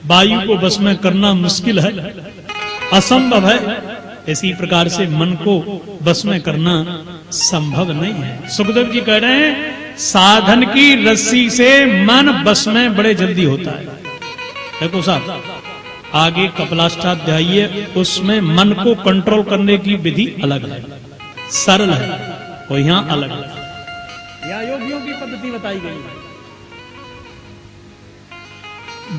वायु को बस में करना मुश्किल है, असंभव है। इसी प्रकार से मन को बस में करना संभव नहीं है। सुखदेव जी कह रहे हैं साधन की रस्सी से मन बस में बड़े जल्दी होता है। देखो साहब आगे कपिलाष्टाध्यायी, उसमें मन को कंट्रोल करने की विधि अलग है, सरल है, और यहां अलग है। यहां योगियों की पद्धति बताई गई है।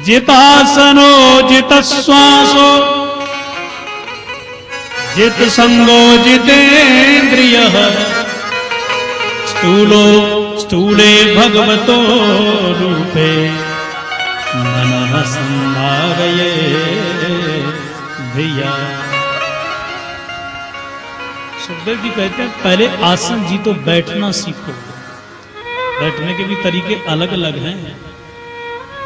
जितासनो जित श्वासो जित संगो जितेन्द्रिय स्थूलो स्थूले भगवतो रूपे मनः संधारये धिया। सुखदेव जी कहते हैं पहले आसन जी तो बैठना सीखो। बैठने के भी तरीके अलग अलग हैं।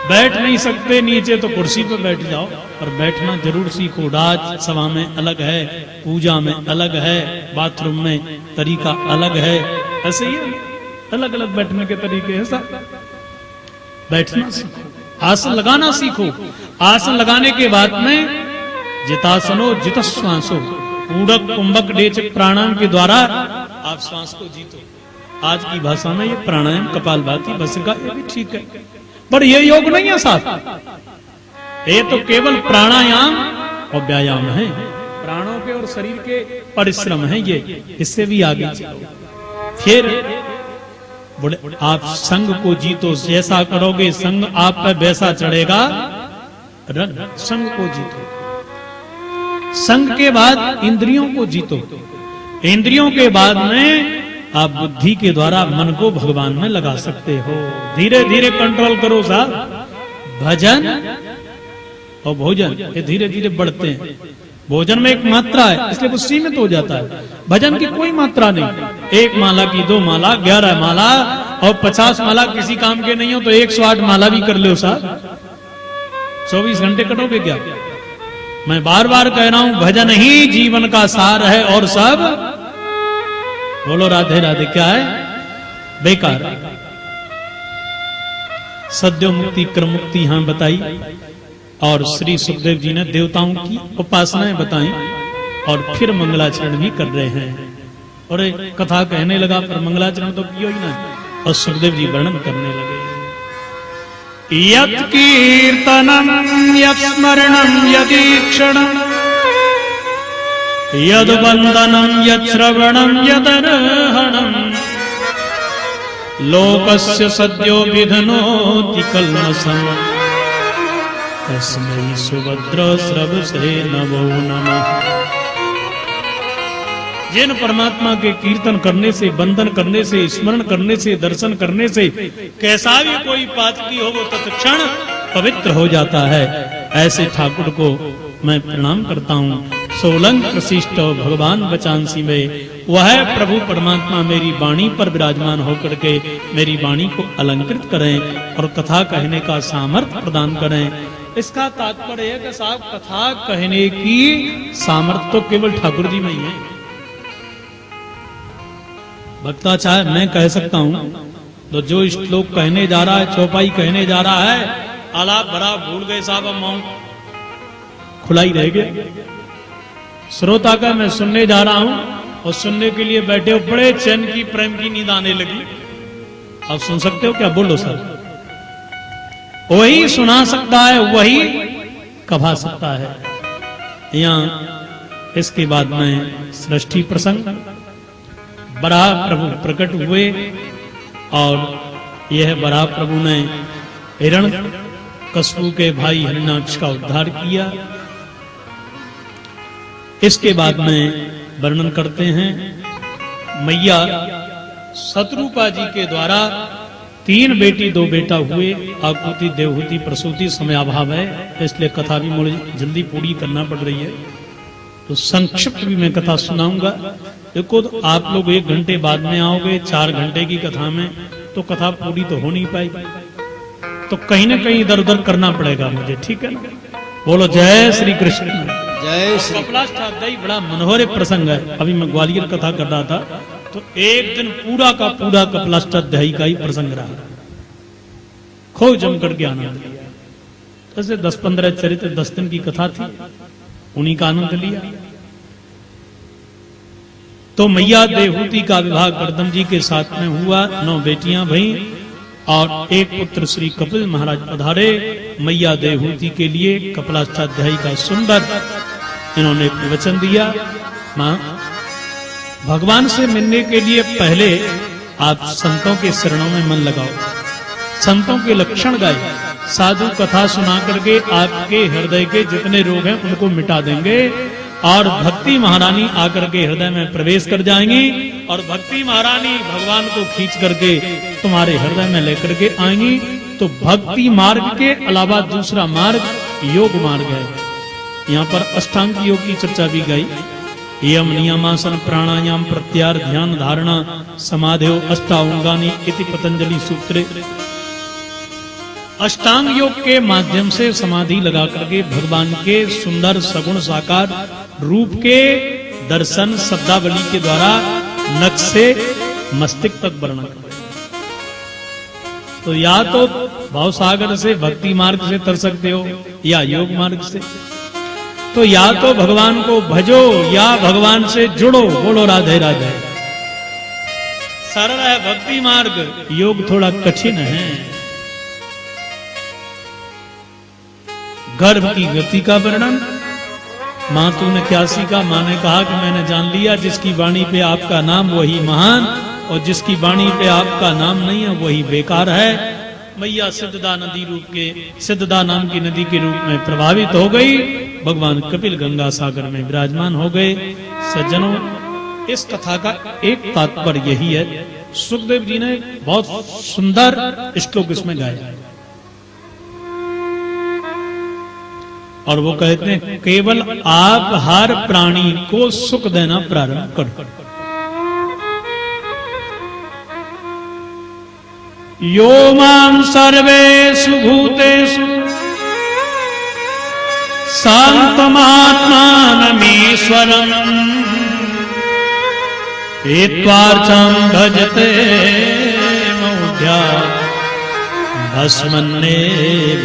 बैठ नहीं सकते नीचे तो कुर्सी पर बैठ जाओ, पर बैठना जरूर सीखो। राज सभा में अलग है, पूजा में अलग है, बाथरूम में तरीका अलग है, ऐसे ही अलग अलग बैठने के तरीके हैं। सब बैठना सीखो, आसन लगाना सीखो। आसन लगाने के बाद में जितासनो जितश्वासो, ऊडक कुंभक डेचक प्राणायाम के द्वारा आप श्वास को जीतो। आज की भाषा में ये प्राणायाम कपालभाति भस्त्रिका ये भी ठीक है, पर ये योग नहीं है साथ। ये तो केवल प्राणायाम और व्यायाम है, प्राणों के और शरीर के परिश्रम है ये। इससे भी आगे चलो। फिर बोले आप संग को जीतो, जैसा करोगे संग आप पर वैसा चढ़ेगा। संग को जीतो। संग के बाद इंद्रियों को जीतो। इंद्रियों के बाद में आप बुद्धि के द्वारा मन को भगवान में लगा सकते हो। धीरे धीरे कंट्रोल करो साहब। भजन और भोजन ये धीरे धीरे बढ़ते हैं। भोजन में एक मात्रा है, इसलिए वो सीमित हो जाता है। भजन की कोई मात्रा नहीं। 1 माला की 2 माला 11 माला और 50 माला किसी काम के नहीं हो तो 108 माला भी कर लो साहब। 24 घंटे कटोगे क्या? मैं बार बार कह रहा हूं भजन ही जीवन का सार है और सब बोलो राधे राधे क्या है? बेकार। सद्यो मुक्ति क्रम मुक्ति यहां बताई और श्री सुखदेव जी ने देवताओं की उपासनाएं बताई और फिर मंगलाचरण भी कर रहे हैं। और कथा कहने लगा पर मंगलाचरण तो किया ही ना, और सुखदेव जी वर्णन करने लगे। यत् कीर्तनम यत् स्मरणम यदीक्षणम यद वंदनम यत् श्रवणम यदर्हणम लोकस्य सद्यो विधनोति कल्मषम् तस्मै सुभद्र श्रवसे नमो नमः। जिन परमात्मा के कीर्तन करने से, वंदन करने से, स्मरण करने से, दर्शन करने से कैसा भी कोई पातकी हो वो तत्क्षण पवित्र हो जाता है, ऐसे ठाकुर को मैं प्रणाम करता हूँ। सोलंक प्रशिष्ट भगवान बचांसी में वह प्रभु परमात्मा मेरी वाणी पर विराजमान होकर के मेरी वाणी को अलंकृत करें और कथा कहने का सामर्थ्य प्रदान करें। इसका तात्पर्य है कि साहब कथा कहने की सामर्थ्य तो केवल ठाकुर जी में ही है। भक्ता चाहे मैं कह सकता हूं तो जो श्लोक कहने जा रहा है, चौपाई कहने जा रहा है, आलाप भरा भूल गए साहब, अब मौन खुला ही रह गया। श्रोता का मैं सुनने जा रहा हूं और सुनने के लिए बैठे हो, बड़े चैन की प्रेम की नींद आने लगी। अब सुन सकते हो क्या? बोलो सर। वही सुना सकता है, वही कहा सकता है। यहां इसके बाद में सृष्टि प्रसंग, बराह प्रभु प्रकट हुए और यह बराह प्रभु ने हिरण्यकशिपु के भाई हिरण्याक्ष का उद्धार किया। इसके बाद में वर्णन करते हैं मैया शत्रुपा जी के द्वारा 3 बेटी 2 बेटा हुए। आकुति देवहूति प्रसूति समयाभाव है, इसलिए कथा भी मुझे जल्दी पूरी करना पड़ रही है, तो संक्षिप्त भी मैं कथा सुनाऊंगा। देखो तो आप लोग 1 घंटे बाद में आओगे 4 घंटे की कथा में, तो कथा पूरी तो हो नहीं पाएगी, तो कहीं ना कहीं इधर उधर करना पड़ेगा मुझे, ठीक है ना? बोलो जय श्री कृष्ण। जय श्री। कपिलाष्टाध्यायी बड़ा मनोहर प्रसंग है। अभी मैं ग्वालियर कथा कर रहा था तो एक दिन पूरा का पूरा कपिलाष्टाध्यायी का ही प्रसंग रहा, खूब जम करके आनंद लिया। जैसे 10-15 चरित्र 10 दिन की कथा थी, उन्हीं का आनंद लिया। तो मैया देवहूति का विवाह गर्दम जी के साथ में हुआ। 9 बेटियां भई और 1 पुत्र श्री कपिल महाराज पधारे मैया देवहूति के लिए। कपिलाष्टाध्यायी का सुंदर इन्होंने प्रवचन दिया। मां, भगवान से मिलने के लिए पहले आप संतों के शरणों में मन लगाओ, संतों के लक्षण गाए, साधु कथा सुना करके आपके हृदय के जितने रोग हैं उनको मिटा देंगे और भक्ति महारानी आकर के हृदय में प्रवेश कर जाएंगी और भक्ति महारानी भगवान को खींच करके तुम्हारे हृदय में लेकर के आएंगी। तो भक्ति मार्ग के अलावा दूसरा मार्ग योग मार्ग है। यहाँ पर अष्टांग योग की चर्चा भी गई। यम नियमासन प्राणायाम प्रत्याहार ध्यान धारणा समाधि अष्टांगानि इति पतंजलि सूत्रे। अष्टांग योग के माध्यम से समाधि लगा करके भगवान के सुंदर सगुण साकार रूप के दर्शन शब्दावली के द्वारा नख से मस्तिष्क तक वर्णन कर। तो या तो भाव सागर से भक्ति मार्ग से तर सकते हो या योग मार्ग से। तो या तो भगवान को भजो या भगवान से जुड़ो। बोलो राधे राधे। सरल है भक्ति मार्ग, योग थोड़ा कठिन है। गर्भ की गति का वर्णन मातु ने क्या सीखा? मां ने कहा कि मैंने जान लिया जिसकी वाणी पे आपका नाम वही महान, और जिसकी वाणी पे आपका नाम नहीं है वही बेकार है। मैया सिद्धदा नदी रूप के सिद्धदा नाम की नदी के रूप में प्रभावित हो गई। भगवान कपिल गंगा सागर में विराजमान हो गए। सज्जनों, इस कथा का एक तात्पर्य यही है। सुखदेव जी ने बहुत सुंदर श्लोक इसमें गाया और वो कहते हैं केवल आप हर प्राणी को सुख देना प्रारंभ करो। यो मां सर्वेषु भूतेषु शान्तमात्मानमीश्वरम् एत्वार्चं भजते मौढ्या भस्मन्नेव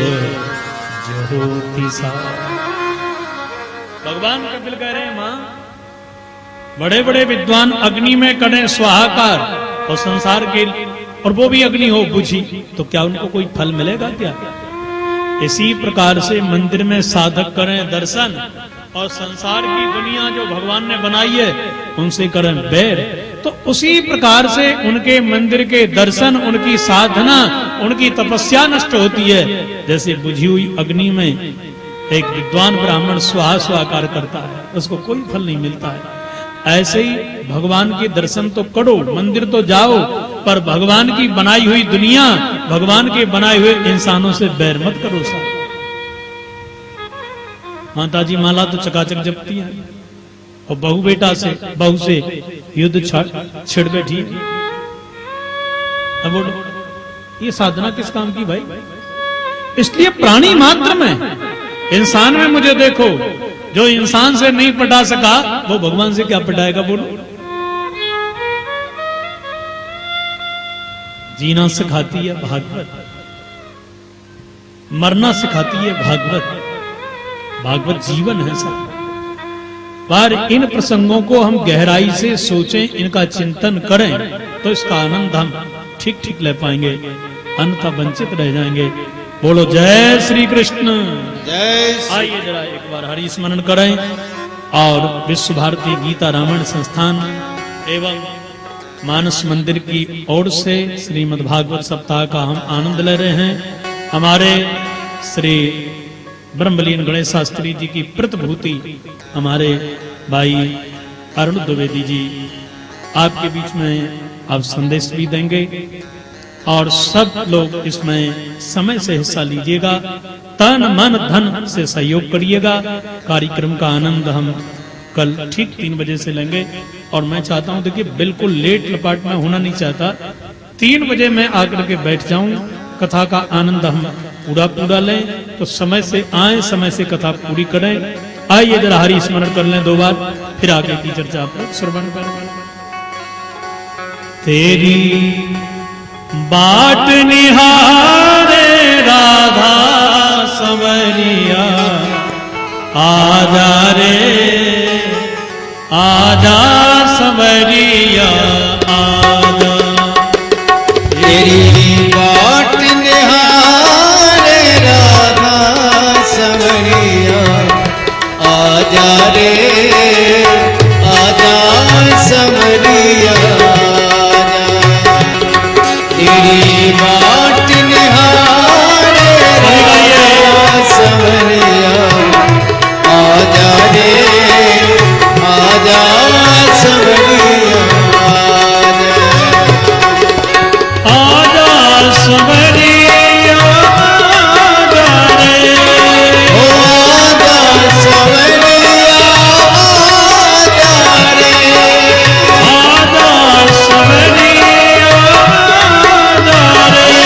ज्योतिषा। भगवान कपिल कह रहे हैं मां, बड़े बड़े विद्वान अग्नि में करें स्वाहाकार और संसार के, और वो भी अग्नि हो बुझी, तो क्या उनको कोई फल मिलेगा क्या? इसी प्रकार से मंदिर में साधक करें दर्शन और संसार की दुनिया जो भगवान ने बनाई है उनसे करें बैर। तो उसी प्रकार से उनके मंदिर के दर्शन, उनकी साधना, उनकी तपस्या नष्ट होती है। जैसे बुझी हुई अग्नि में एक विद्वान ब्राह्मण स्वाहा स्वाकार करता है, उसको कोई फल नहीं मिलता है। ऐसे ही भगवान के दर्शन तो करो, मंदिर तो जाओ, पर भगवान की बनाई हुई दुनिया, भगवान के बनाए हुए इंसानों से बैर मत करो साहब। माताजी माला तो चकाचक जपती है और बहू से युद्ध छिड़ बैठी। अब बोलो ये साधना किस काम की भाई? इसलिए प्राणी मात्र में, इंसान में मुझे देखो, जो इंसान से नहीं पटा सका वो भगवान से क्या पटाएगा? बोलो। जीना सिखाती है भागवत, मरना सिखाती है भागवत। भागवत जीवन है सब। पर इन प्रसंगों को हम गहराई से सोचें, इनका चिंतन करें तो इसका आनंद हम ठीक ठीक ले पाएंगे, अन्यथा वंचित रह जाएंगे। बोलो जय श्री कृष्ण। जय आइए जरा एक बार हरि स्मरण करें और विश्व भारती गीता रामायण संस्थान एवं मानस मंदिर की ओर से श्रीमद् भागवत सप्ताह का हम आनंद ले रहे हैं। हमारे श्री ब्रह्मलीन गणेश शास्त्री जी की प्रतिभूति हमारे भाई अरुण द्विवेदी जी आपके बीच में अब संदेश भी देंगे और सब लोग इसमें समय से हिस्सा लीजिएगा, तन मन धन से सहयोग करिएगा। कार्यक्रम का आनंद हम कल ठीक 3 बजे से लेंगे और मैं चाहता हूं, देखिए बिल्कुल लेट लपाट में होना नहीं चाहता। 3 बजे मैं आकर के बैठ जाऊं, कथा का आनंद हम पूरा लें, तो समय से आए, समय से कथा पूरी करें। आइए जरा हरि स्मरण कर लें 2 बार, फिर आगे की चर्चा आप लोग श्रवण करें। तेरी बाट निहारे राधा संवरिया, आजा रे आजा संवरिया आजा। तेरी बाट निहारे राधा संवरिया, आजा रे आजा संवरिया आजा। तेरी बाट निहारे राधा संवरिया, आजा रे आजा संवरिया आजा। आजा संवरिया आजा रे, ओ आजा संवरिया आजा रे, आजा संवरिया आजा रे,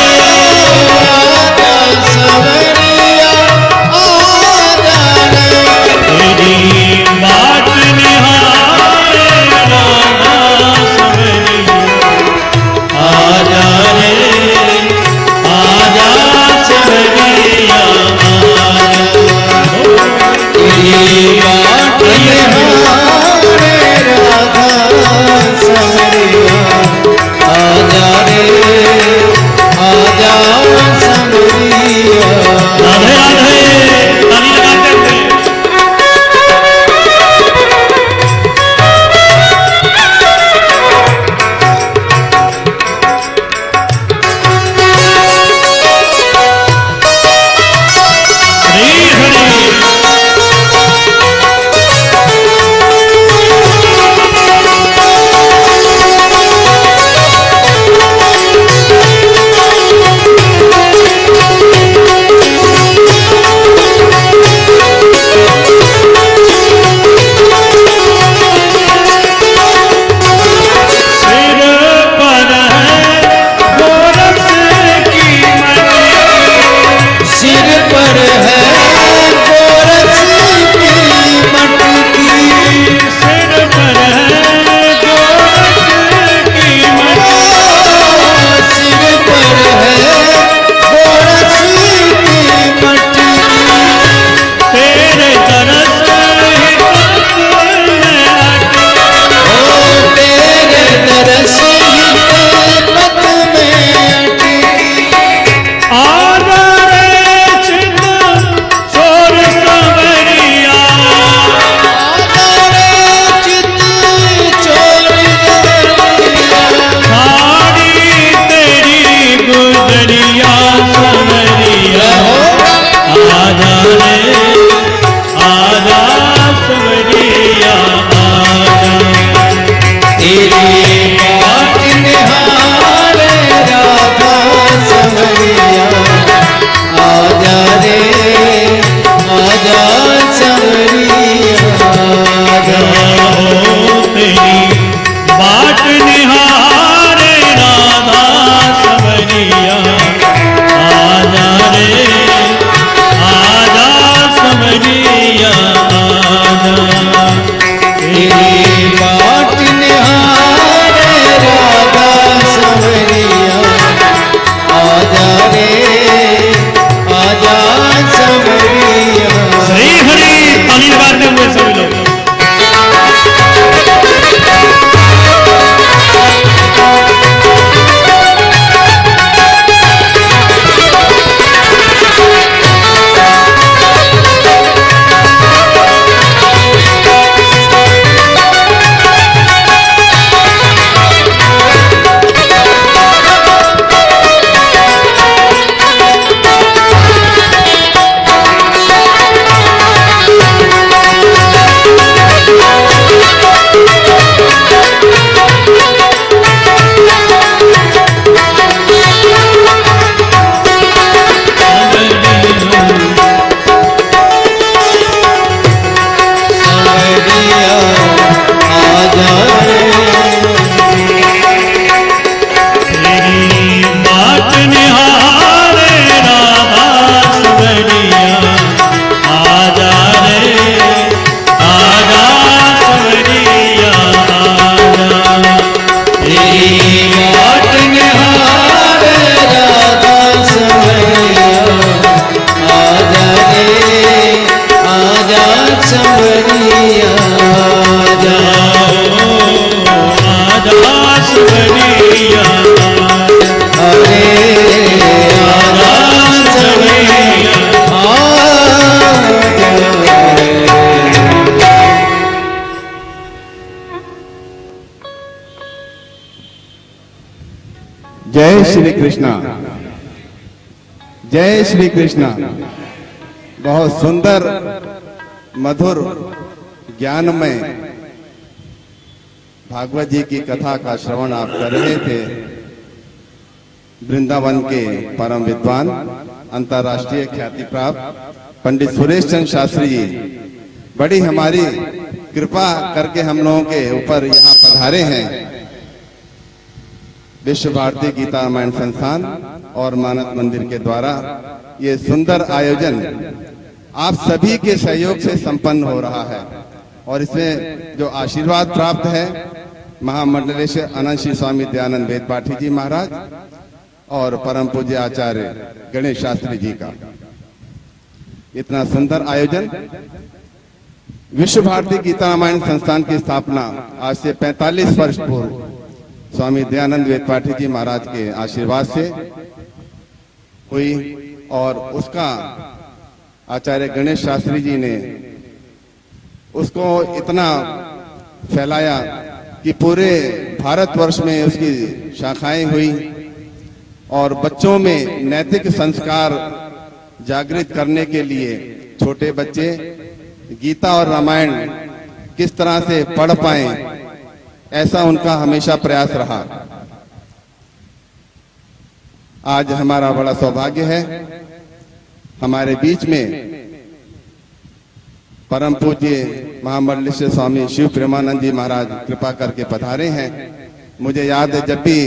जय श्री कृष्णा, जय श्री कृष्णा। बहुत सुंदर मधुर ज्ञानमय भागवत जी की कथा का श्रवण आप कर रहे थे। वृंदावन के परम विद्वान अंतर्राष्ट्रीय ख्याति प्राप्त पंडित सुरेश चंद्र शास्त्री जी बड़ी हमारी कृपा करके हम लोगों के ऊपर यहाँ पधारे हैं। विश्व भारती गीता रामायण संस्थान और मानस मंदिर के द्वारा ये सुंदर आयोजन आप सभी के सहयोग से संपन्न हो रहा है और इसमें जो आशीर्वाद प्राप्त है महामंडलेश अनंत श्री स्वामी दयानंद वेद पाठी जी महाराज और परम पूज्य आचार्य गणेश शास्त्री जी का इतना सुंदर आयोजन। विश्व भारती गीता रामायण संस्थान की स्थापना आज से 45 वर्ष पूर्व स्वामी दयानंद वेद पाठी जी महाराज के आशीर्वाद से हुई और उसका आचार्य गणेश शास्त्री जी ने उसको इतना फैलाया कि पूरे भारतवर्ष में उसकी शाखाएं हुई और बच्चों में नैतिक संस्कार जागृत करने के लिए छोटे बच्चे गीता और रामायण किस तरह से पढ़ पाएं, ऐसा उनका हमेशा प्रयास रहा। आज हमारा बड़ा सौभाग्य है हमारे बीच में परम पूज्य महामंडलेश स्वामी शिव प्रेमानंद जी महाराज कृपा करके पधारे हैं। मुझे याद है जब भी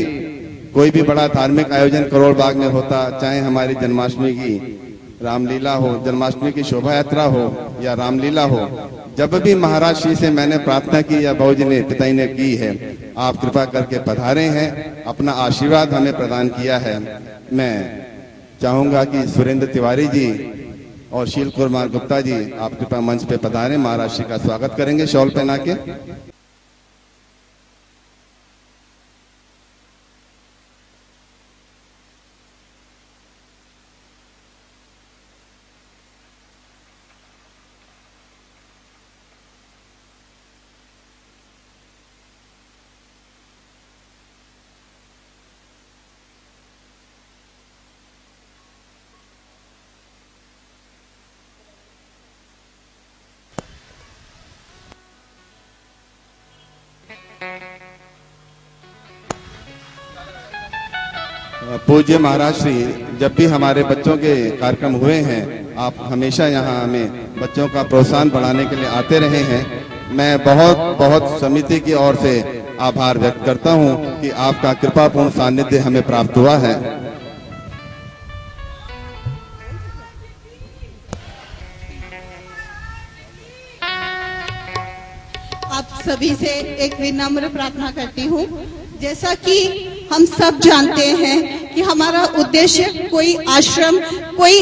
कोई भी बड़ा धार्मिक आयोजन करोड़ बाग में होता, चाहे हमारी जन्माष्टमी की रामलीला हो, जन्माष्टमी की शोभा यात्रा हो या रामलीला हो, जब भी महाराज श्री से मैंने प्रार्थना की या बाबूजी ने पिताजी ने की है, आप कृपा करके पधारे हैं, अपना आशीर्वाद हमें प्रदान किया है। मैं चाहूंगा कि सुरेंद्र तिवारी जी और शील कुमार गुप्ता जी आप कृपा मंच पे पधारे, महाराज श्री का स्वागत करेंगे शॉल पहना के। पूज्य महाराज श्री जब भी हमारे बच्चों के कार्यक्रम हुए हैं, आप हमेशा यहाँ हमें बच्चों का प्रोत्साहन बढ़ाने के लिए आते रहे हैं। मैं बहुत बहुत समिति की ओर से आभार व्यक्त करता हूँ कि आपका कृपापूर्ण सानिध्य हमें प्राप्त हुआ है। आप सभी से एक विनम्र प्रार्थना करती हूँ। जैसा कि हम सब जानते हैं कि हमारा उद्देश्य कोई आश्रम, कोई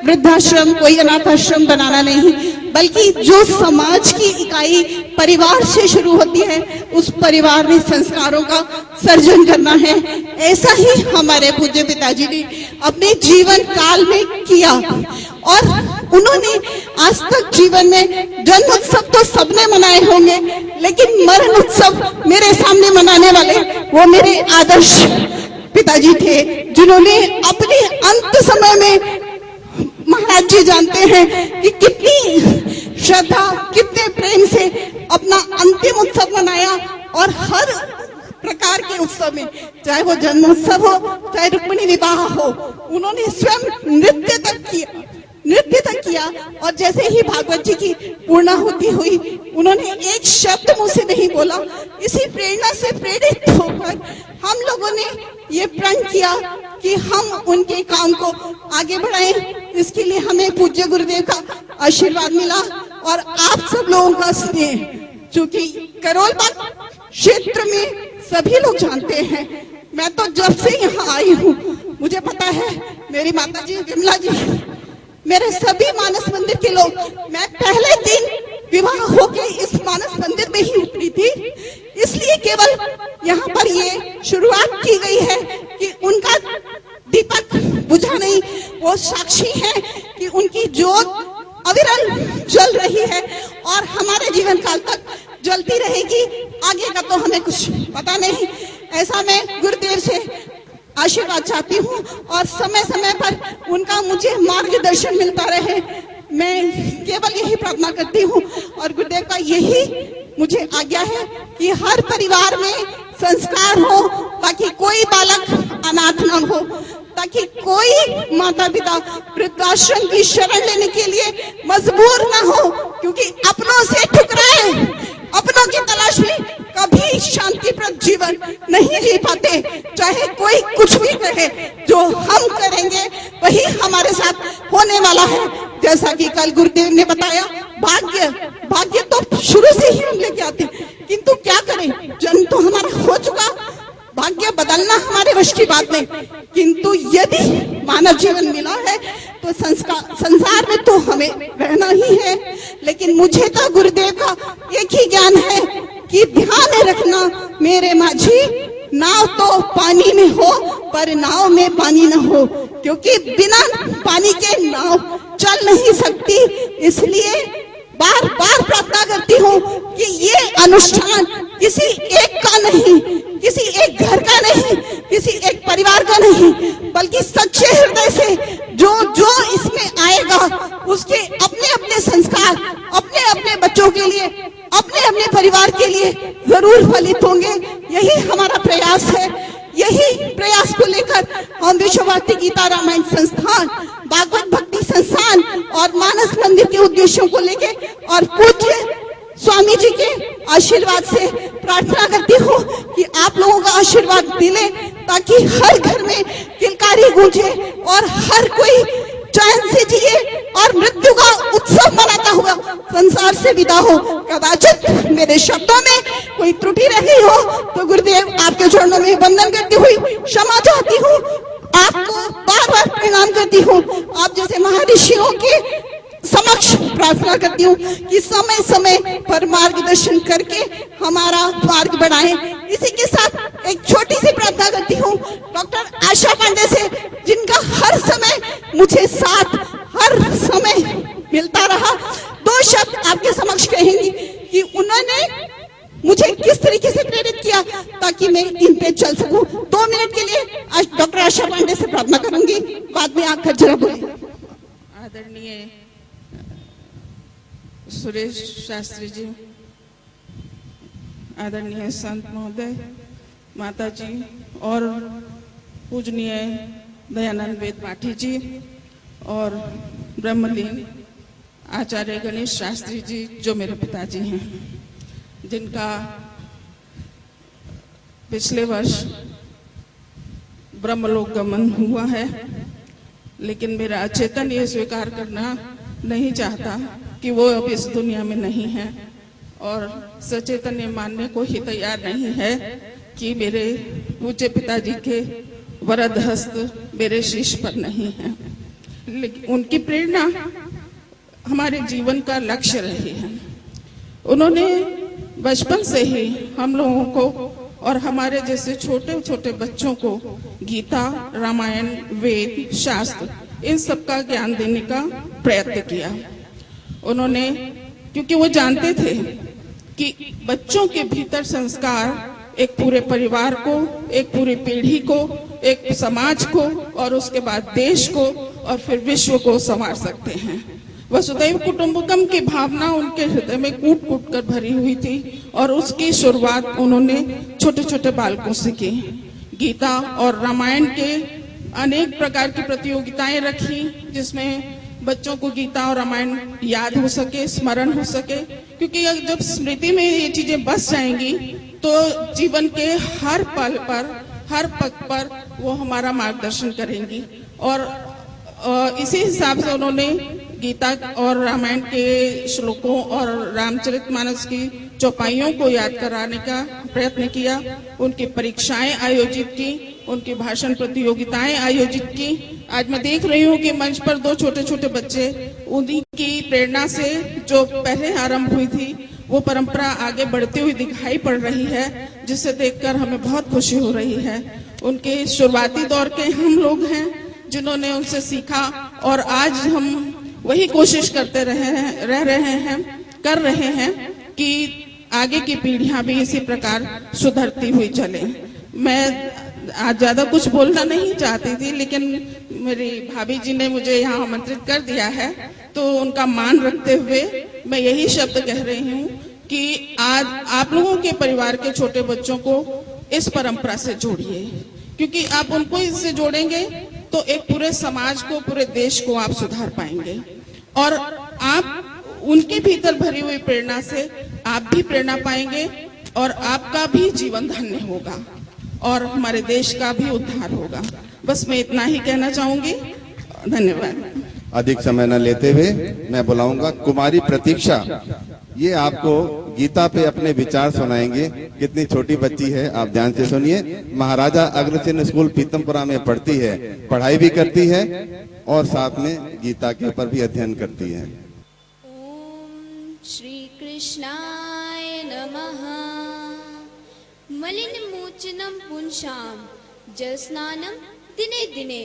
वृद्धाश्रम, कोई अनाथ आश्रम बनाना नहीं, बल्कि जो समाज की इकाई परिवार से शुरू होती है, उस परिवार में संस्कारों का सर्जन करना है। ऐसा ही हमारे पूज्य पिताजी ने अपने जीवन काल में किया और उन्होंने आज तक जीवन में जन्म उत्सव तो सबने मनाए होंगे, लेकिन मरण उत्सव मेरे सामने मनाने वाले वो मेरे आदर्श पिताजी थे, जिन्होंने अपने अंत समय में, महाराज जी जानते हैं कि कितनी श्रद्धा, कितने प्रेम से अपना अंतिम उत्सव मनाया और हर प्रकार के उत्सव में, चाहे वो जन्मोत्सव हो, चाहे रुक्मिणी विवाह हो, उन्होंने स्वयं नृत्य तक किया और जैसे ही भागवत जी की पूर्णाहुति हुई, उन्होंने एक शब्द मुंह से नहीं बोला। इसी प्रेरणा से प्रेरित होकर हम लोगों ने ये प्रण किया कि हम उनके काम को आगे बढ़ाएं। इसके लिए हमें पूज्य गुरुदेव का आशीर्वाद मिला और आप सब लोगों का स्नेह, चूंकि करोल बाग क्षेत्र में सभी लोग जानते हैं। मैं तो जब से यहाँ आई हूँ मुझे पता है, मेरी माता जी विमला जी, मेरे सभी मानस मंदिर के लोग, मैं पहले दिन विवाह होके इस मानस मंदिर में ही उतरी थी, इसलिए केवल यहाँ पर ये शुरुआत की गई है कि उनका दीपक बुझा नहीं, वो साक्षी हैं कि उनकी ज्योत अविरल जल रही है और हमारे जीवन काल तक जलती रहेगी। आगे का तो हमें कुछ पता नहीं। ऐसा मैं गुरुदेव से आशीर्वाद चाहती हूँ और समय समय पर उनका मुझे मार्गदर्शन मिलता रहे। मैं केवल यही प्रार्थना करती हूँ और गुरुदेव का यही मुझे आज्ञा है कि हर परिवार में संस्कार हो, ताकि कोई बालक अनाथ न हो, ताकि कोई माता पिता वृद्धाश्रम की शरण लेने के लिए मजबूर न हो, क्योंकि अपनों से ठुकराए, अपनों की तलाश में कभी शांतिप्रद जीवन नहीं जी पाते। चाहे कोई कुछ भी कहे, जो हम करेंगे वही हमारे साथ होने वाला है। जैसा कि कल गुरुदेव ने बताया, भाग्य तो शुरू से ही हम लेके आते, किंतु क्या करें, जन्म तो हमारा हो चुका, भाग्य बदलना हमारे वश की बात नहीं। किंतु यदि मानव जीवन मिला है तो संसार में तो हमें रहना ही है। लेकिन मुझे तो गुरुदेव का एक ही ज्ञान है कि ध्यान रखना मेरे माझी, नाव तो पानी में हो पर नाव में पानी न हो, क्योंकि बिना पानी के नाव चल नहीं सकती। इसलिए बार बार प्रार्थना करती हूँ कि ये अनुष्ठान किसी एक का नहीं, किसी एक घर का नहीं, किसी एक परिवार का नहीं, बल्कि सच्चे हृदय से जो जो इसमें आएगा उसके अपने अपने संस्कार अपने अपने बच्चों के लिए, अपने अपने परिवार के लिए जरूर फलित होंगे। यही हमारा प्रयास है। यही प्रयास को लेकर हम विश्व भारती गीता रामायण संस्थान, भागवत भक्ति संस्थान और मानस मंदिर के उद्देश्यों को लेके और पूज्य स्वामी जी के आशीर्वाद से प्रार्थना करती हूँ कि आप लोगों का आशीर्वाद मिले, ताकि हर घर में किलकारी गूंजे और हर कोई चैन से जिए और मृत्यु का उत्सव मनाता हुआ संसार से विदा हो। कदाचित मेरे शब्दों में कोई त्रुटि रह गई हो तो गुरुदेव आपके चरणों में वंदन करती हुई क्षमा चाहती हूँ। आपको बार बार प्रणाम करती हूँ। आप जैसे महर्षियों के समक्ष प्रार्थना करती हूँ कि समय समय पर मार्गदर्शन करके हमारा मार्ग बढ़ाएं। इसी के साथ एक छोटी सी प्रार्थना करती हूँ डॉक्टर आशा पांडे से, जिनका हर समय मुझे साथ हर समय मिलता रहा। दो शब्द आपके समक्ष कहेंगी कि उन्होंने मुझे किस तरीके से प्रेरित किया ताकि मैं इन पे चल सकूं। 2 मिनट के लिए आज डॉक्टर आशा पांडे से प्रार्थना करूंगी, बाद में आकर जरा बोलिए। आदरणीय सुरेश शास्त्री जी, आदरणीय संत महोदय, माता जी और पूजनीय दयानंद वेद पाठी जी और ब्रह्मलीन आचार्य गणेश शास्त्री जी जो मेरे पिताजी हैं, जिनका पिछले वर्ष ब्रह्मलोक गमन हुआ है, लेकिन मेरा चेतन ये स्वीकार करना नहीं चाहता कि वो अब इस दुनिया में नहीं है, और सचेतन ये मानने को ही तैयार नहीं है कि मेरे पूज्य पिताजी के वरद हस्त मेरे शीश पर नहीं है। लेकिन उनकी प्रेरणा हमारे जीवन का लक्ष्य रही है। उन्होंने बचपन से ही हम लोगों को और हमारे जैसे छोटे छोटे बच्चों को गीता, रामायण, वेद, शास्त्र इन सब का ज्ञान देने का प्रयत्न किया। उन्होंने, क्योंकि वो जानते थे कि बच्चों के भीतर संस्कार एक पूरे परिवार को, एक पूरी पीढ़ी को, एक समाज को और उसके बाद देश को और फिर विश्व को संवार सकते हैं। वसुधैव कुटुंबकम की भावना उनके हृदय में कूट कूट कर भरी हुई थी और उसकी शुरुआत उन्होंने छोटे छोटे बालकों से की। गीता और रामायण के अनेक प्रकार की प्रतियोगिताएं रखी, जिसमें बच्चों को गीता और रामायण याद हो सके, स्मरण हो सके, क्योंकि जब स्मृति में ये चीजें बस जाएंगी तो जीवन के हर पल पर, हर पग पर वो हमारा मार्गदर्शन करेंगी। और इसी हिसाब से उन्होंने गीता और रामायण के श्लोकों और रामचरितमानस की चौपाइयों को याद कराने का प्रयत्न किया। उनकी परीक्षाएं आयोजित की, उनकी भाषण प्रतियोगिताएं आयोजित की। आज मैं देख रही हूँ कि मंच पर 2 छोटे छोटे बच्चे, उन्हीं की प्रेरणा से जो पहले आरंभ हुई थी वो परंपरा आगे बढ़ती हुई दिखाई पड़ रही है, जिसे देखकर हमें बहुत खुशी हो रही है। उनके शुरुआती दौर के हम लोग हैं जिन्होंने उनसे सीखा और आज हम वही कोशिश करते कर रहे हैं कि आगे की पीढ़ियां भी इसी प्रकार सुधरती हुई चले। मैं आज ज्यादा कुछ बोलना नहीं चाहती थी, लेकिन मेरी भाभी जी ने मुझे यहाँ आमंत्रित कर दिया है, तो उनका मान रखते हुए मैं यही शब्द कह रही हूँ कि आज आप लोगों के परिवार के छोटे बच्चों को इस परंपरा से जोड़िए, क्योंकि आप उनको इससे जोड़ेंगे तो एक पूरे समाज को, पूरे देश को आप सुधार पाएंगे। और आप उनके भीतर भरी हुई प्रेरणा से आप भी प्रेरणा पाएंगे और आपका भी जीवन धन्य होगा और हमारे देश का भी उद्धार होगा। बस मैं इतना ही कहना चाहूंगी। धन्यवाद। अधिक समय न लेते हुए मैं बुलाऊंगा कुमारी प्रतीक्षा। ये आपको गीता पे अपने विचार सुनाएंगे। कितनी छोटी बच्ची है, आप ध्यान से सुनिए। महाराजा अग्रसेन स्कूल पीतमपुरा में पढ़ती है, पढ़ाई भी करती है और साथ में गीता के ऊपर भी अध्ययन करती है। ओम श्री कृष्णाय नमः। मलिनमोचनं पुंसां जलस्नानं दिने दिने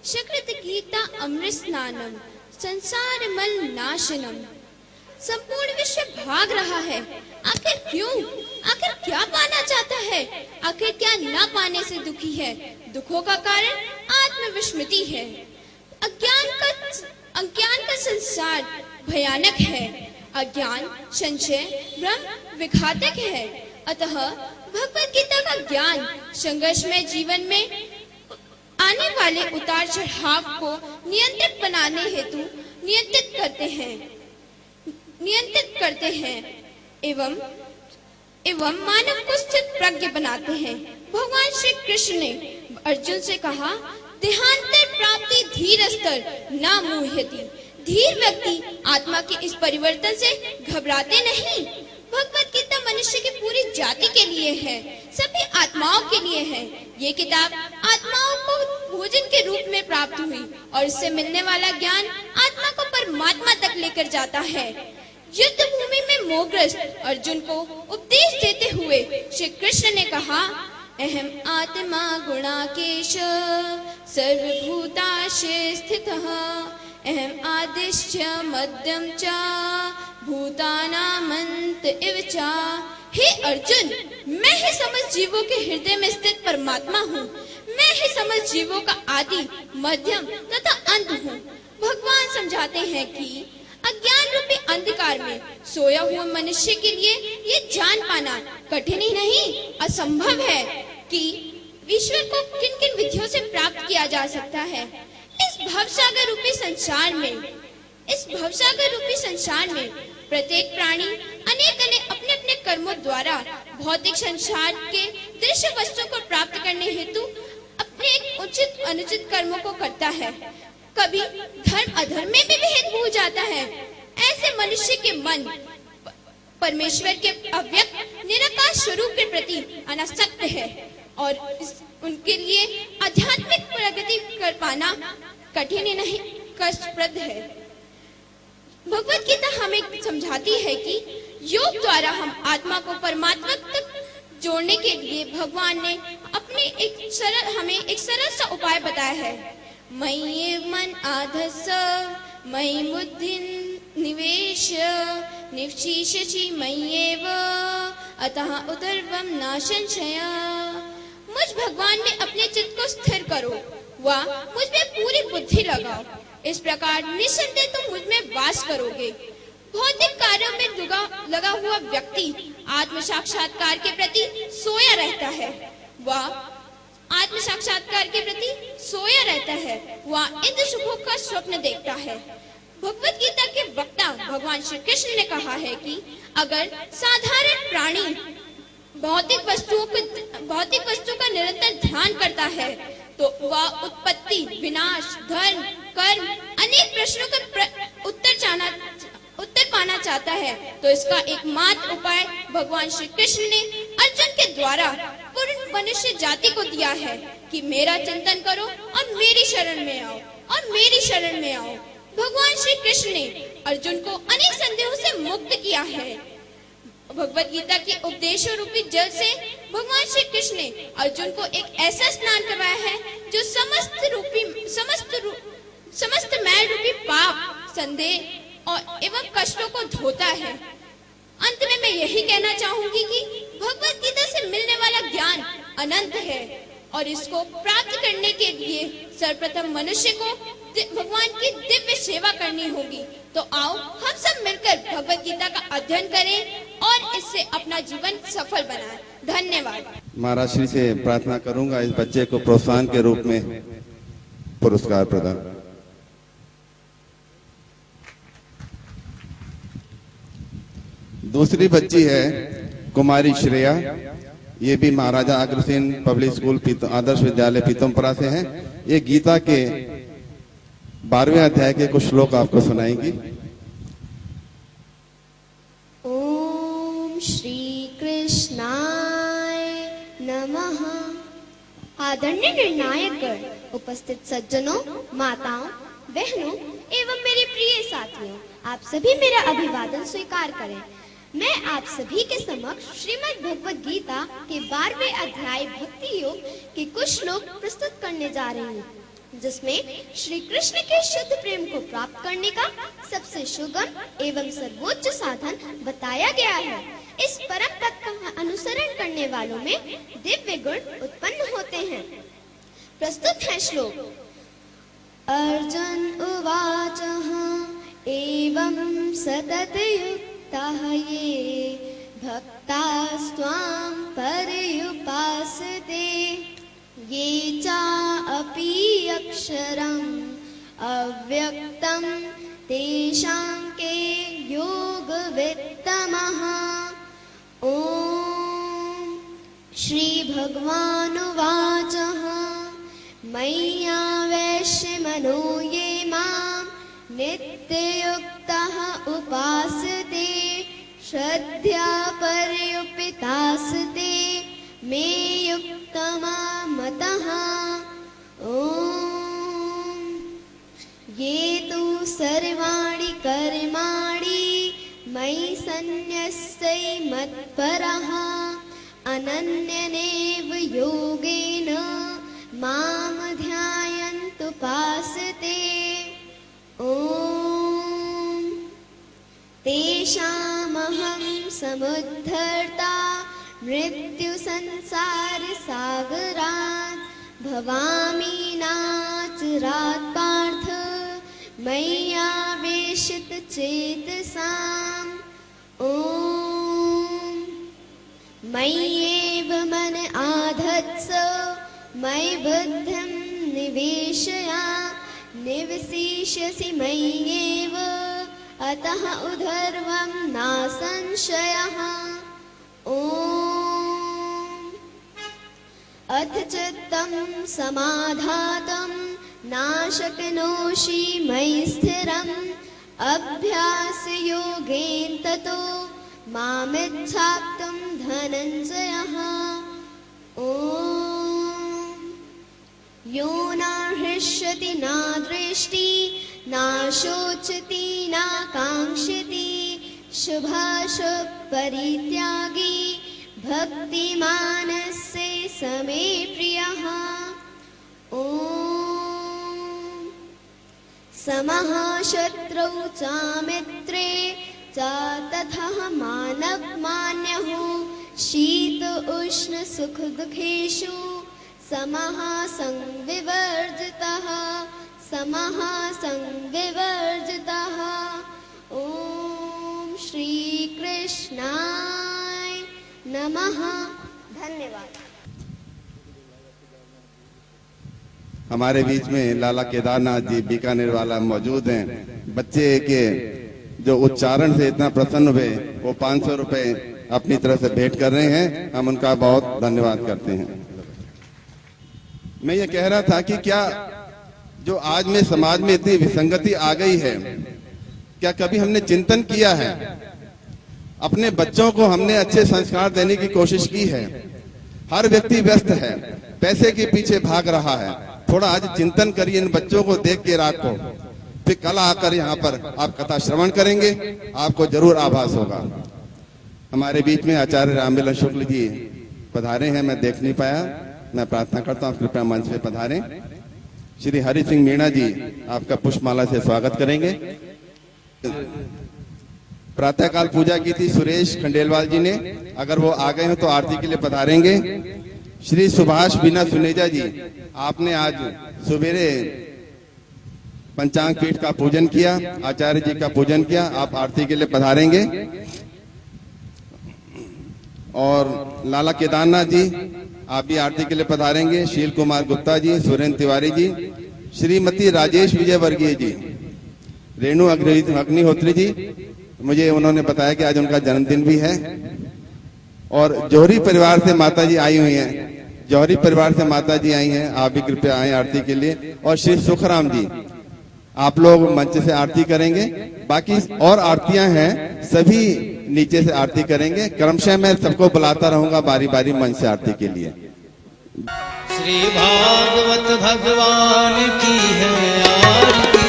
सकृत गीता अमृत स्नानम संसार मल नाशनम। संपूर्ण विश्व भाग रहा है, आखिर क्यों? आखिर क्या पाना चाहता है? आखिर क्या ना पाने से दुखी है? दुखों का कारण आत्मविस्मृति है। अज्ञान का संसार भयानक है। अज्ञान संशय भ्रम विघातक है। अतः भगवत गीता का ज्ञान संघर्षमय जीवन में आने वाले उतार चढ़ाव को नियंत्रित बनाने हेतु नियंत्रित करते हैं एवं मानव को स्थित प्रज्ञ बनाते हैं। भगवान श्री कृष्ण ने अर्जुन से कहा, देहांतर प्राप्ति धीर स्तर न मुह्यति। धीर व्यक्ति आत्मा के इस परिवर्तन से घबराते नहीं। भगवत गीता मनुष्य की पूरी जाति के लिए है, सभी आत्माओं के लिए है। ये किताब आत्माओं को भोजन के रूप में प्राप्त हुई और इससे मिलने वाला ज्ञान आत्मा को परमात्मा तक लेकर जाता है। युद्ध भूमि में मोहग्रस्त अर्जुन को उपदेश देते हुए श्री कृष्ण ने कहा, अहम आत्मा गुणाकेश सर्वभूताशे स्थितः अहम आदिश्च मध्यम च भूतानामंत इव च। हे अर्जुन, मैं ही समस्त जीवों के हृदय में स्थित परमात्मा हूँ। मैं ही समस्त जीवों का आदि, मध्यम तथा अंत हूँ। भगवान समझाते हैं कि अज्ञान रूपी अंधकार में सोया हुआ मनुष्य के लिए ये जान पाना कठिन ही नहीं असंभव है कि ईश्वर को किन किन विधियों से प्राप्त किया जा सकता है। इस भवसागर रूपी संसार में प्रत्येक प्राणी अनेक अपने अपने कर्मों द्वारा भौतिक संसार के दृश्य वस्तु को प्राप्त करने हेतु अपने एक उचित अनुचित कर्मों को करता है। कभी धर्म अधर्म में भी भेद हो जाता है। ऐसे मनुष्य के मन परमेश्वर के अव्यक्त निराकार स्वरूप के प्रति अनासक्त है और उनके लिए आध्यात्मिक प्रगति कर पाना कठिन ही नहीं कष्टप्रद है। भगवत गीता हमें समझाती है कि योग द्वारा हम आत्मा को परमात्मा तक जोड़ने के लिए भगवान ने हमें एक सरल सा उपाय बताया है। मयि मन आधस्स मयि बुद्धि निवेश निवशिष्यसि मय्येव अतः उदर्वम न संशय। मुझ भगवान में अपने चित्त को स्थिर करो व मुझ में पूरी बुद्धि लगाओ। इस प्रकार निसंदेह तुम मुझ में वास करोगे। भौतिक कार्यों में लगा हुआ व्यक्ति आत्म साक्षात्कार के प्रति सोया रहता है। वह इंद्र सुखों का स्वप्न देखता है। भगवत गीता के वक्ता भगवान श्री कृष्ण ने कहा है कि अगर साधारण प्राणी भौतिक वस्तुओं का निरंतर ध्यान करता है तो वह उत्पत्ति, विनाश, धर्म, कर्म अनेक प्रश्नों का उत्तर पाना चाहता है। तो इसका एकमात्र उपाय भगवान श्री कृष्ण ने अर्जुन के द्वारा पूर्ण मनुष्य जाति को दिया है कि मेरा चिंतन करो और मेरी शरण में आओ। भगवान श्री कृष्ण ने अर्जुन को अनेक संदेहों से मुक्त किया है। भगवत गीता के उपदेशों रूपी जल से भगवान श्री कृष्ण ने अर्जुन को एक ऐसा स्नान करवाया है जो समस्त मैल रूपी पाप, संदेह और एवं कष्टों को धोता है। अंत में मैं यही कहना चाहूंगी कि भगवत गीता से मिलने वाला ज्ञान अनंत है। और इसको प्राप्त करने के लिए सर्वप्रथम मनुष्य को भगवान की दिव्य सेवा करनी होगी। तो आओ हम सब मिलकर भगवत गीता का अध्ययन करें और इससे अपना जीवन सफल बनाएं। धन्यवाद। महाराज श्री से प्रार्थना करूंगा इस बच्चे को प्रोत्साहन के रूप में पुरस्कार प्रदान। दूसरी बच्ची है कुमारी श्रेया। ये भी महाराजा अग्रसेन पब्लिक स्कूल आदर्श विद्यालय पीतमपुरा से हैं। ये गीता के 12वें अध्याय के कुछ श्लोक आपको सुनाएंगी। ओम श्री कृष्णाय नमः। आदरणीय निर्णायक गण, उपस्थित सज्जनों, माताओं, बहनों एवं मेरे प्रिय साथियों, आप सभी मेरा अभिवादन स्वीकार करें। मैं आप सभी के समक्ष श्रीमद् भगवत गीता के 12वें अध्याय भक्ति योग के कुछ श्लोक प्रस्तुत करने जा रही हूँ, जिसमें श्री कृष्ण के शुद्ध प्रेम को प्राप्त करने का सबसे सुगम एवं सर्वोच्च साधन बताया गया है। इस परम तत्व का अनुसरण करने वालों में दिव्य गुण उत्पन्न होते हैं। प्रस्तुत है श्लोक। अर्जुन उवाच एवं सततयुक्ताः ये भक्तास्त्वां पर्युपासते ये चापि अक्षरम् अव्यक्तं तेषां के योगवित्तमः। ओम श्री भगवानुवाच मय्यावेश्य मनो ये मां नित्ययुक्तः उपासते श्रद्धया पर्युपासते मे युक्तमा मतः। ओम ये तु सर्वाणि कर्माणि मयि सन्न्यस्य मत्परः अनन्यनेव योगेन मां ध्यायन्तुपासते। ओम तेषामहं समुद्धर्ता मृत्युसंसार सागरात् भवामि नाचिरात् पार्थ मय्यावेशित चेतसाम्। ओम मय्येव मन आधत्स मयि बुद्धिं निवेशया निवसिष्यसि मय्येव अतः उधर्वं नासंशयः। ओम अथ चित्तं समाधातं नाशक्नोषि मयि स्थिरम् अभ्यासयोगेन ततो मामिच्छाप्तुं धनञ्जयः। ओम यो न हृष्यति न दृष्टि न शोचति न काङ्क्षति शुभाशुभ परित्यागी भक्तिमानस्य समे प्रियः। ओम समः शत्रौ च मित्रे च तथा मानवमान्यः शीत उष्ण सुख दुखेषु समः संविवर्जितः समः संविवर्जितः। ओम श्री कृष्णाय नमः। धन्यवाद। हमारे बीच में लाला केदारनाथ जी बीकानेर वाला मौजूद हैं। बच्चे के जो उच्चारण से इतना प्रसन्न हुए, वो 500 रुपए अपनी तरफ से भेंट कर रहे हैं। हम उनका बहुत धन्यवाद करते हैं। मैं ये कह रहा था कि क्या जो आज में समाज में इतनी विसंगति आ गई है, क्या कभी हमने चिंतन किया है? अपने बच्चों को हमने अच्छे संस्कार देने की कोशिश की है। हर व्यक्ति व्यस्त है, पैसे के पीछे भाग रहा है। थोड़ा आज चिंतन करिए इन बच्चों को देख के रात को, फिर कल आकर यहाँ पर आप कथा श्रवण करेंगे, आपको जरूर आभास होगा। हमारे बीच में आचार्य रामविलास शुक्ल जी पधारे हैं, मैं देख नहीं पाया। मैं प्रार्थना करता हूँ कृपया मंच पे पधारें। श्री हरि सिंह मीणा जी आपका पुष्पमाला से स्वागत करेंगे। प्रातःकाल पूजा की थी सुरेश खंडेलवाल जी ने, अगर वो आ गए हो तो आरती के लिए पधारेंगे। श्री सुभाष बीना सुनेजा जी, आपने आज सवेरे पंचांग पीठ का पूजन किया, आचार्य जी का पूजन किया, आप आरती के लिए पधारेंगे। और लाला केदारनाथ जी, आप भी आरती के लिए पधारेंगे। शील कुमार गुप्ता जी, सुरेंद्र तिवारी जी, श्रीमती राजेश विजय वर्गीय जी, रेणु अग्निहोत्री जी, मुझे उन्होंने बताया कि आज उनका जन्मदिन भी है। और जौहरी परिवार से माता जी आई हुई हैं, जौहरी परिवार से माता जी आई हैं, आप भी कृपया आए आरती के लिए। और श्री सुखराम जी, आप लोग मंच से आरती करेंगे। बाकी और आरतियां हैं, सभी नीचे से आरती करेंगे। क्रमशः मैं सबको बुलाता रहूंगा बारी बारी मंच से आरती के लिए। श्री भागवत भगवान की है आरती,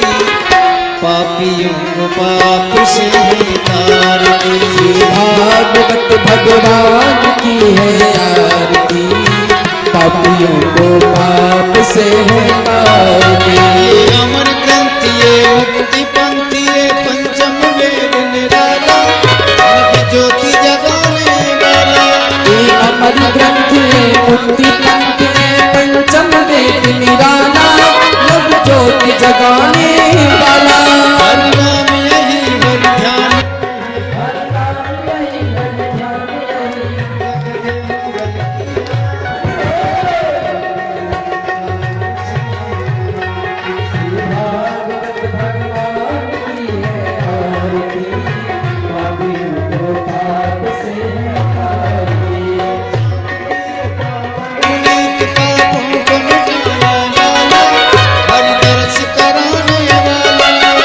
पापियों को पाप से तारती। श्री भागवत भगवान की है आरती, पापियों को पाप से तारती। अमर ग्रंथ ये मुक्ति पंथी ये पंचम वेद निराला, ज्योति जगाने वाला। ये अमर ग्रंथ ये मुक्ति पंथ ये पंचम वेद निराला, नव ज्योति जगाने वाला। हरि नाम यही हरि ध्यान, पुनीत पापों को मिटाने वाला, हरि दर्श कराने वाला।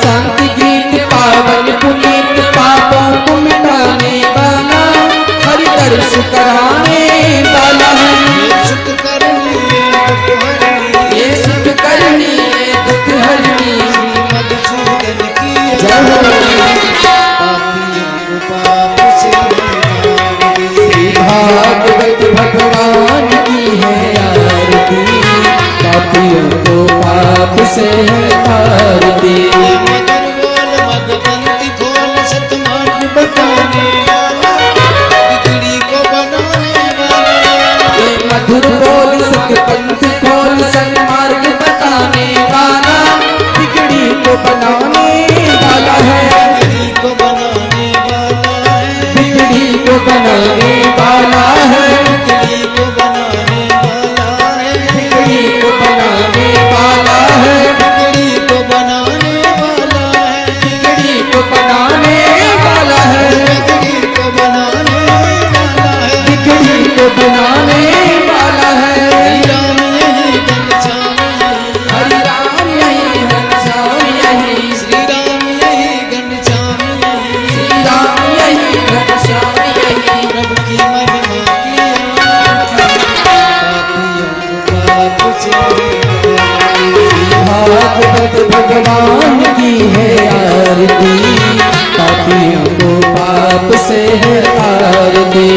शांति गीत पावन पुनीत पापों को मिटाने वाला, हरि दर्श कराने वाला है। ये सुख करनी ये दुख हरनी, ये सुख करनी ये दुख हरनी। मधुसूदन की जय हो। पापियों को पाप से तारती। श्री भागवत भगवान की है आरती, पापियों को पाप से तारती। मदन बोल भगवंती खोल सतमार्ग बताने वाला, बिगड़ी को बनाने वाला। ये मधुर बोल सतपंथ खोल सन्मार्ग बताने वाला, बिगड़ी को बनाने वाला है। बिगड़ी को बनाने वाला है, बिगड़ी को बनाने वाला है। बिगड़ी को बनाने वाला है, बिगड़ी को बनाने वाला है। बिगड़ी को बनाने वाला है, बिगड़ी को बनाने वाला है। बिगड़ी को बनाने वाला है। बिगड़ी को बनाने वाला है। हरि राम यही घनश्याम यही, श्री राम यही घनश्याम यही। श्री राम यही घनश्याम यही। श्री राम यही घनश्याम यही। प्रभु की महिमा की पापियों को पाप से तारती। भागवत भगवान की है आरती, पापियों को पाप से तारती।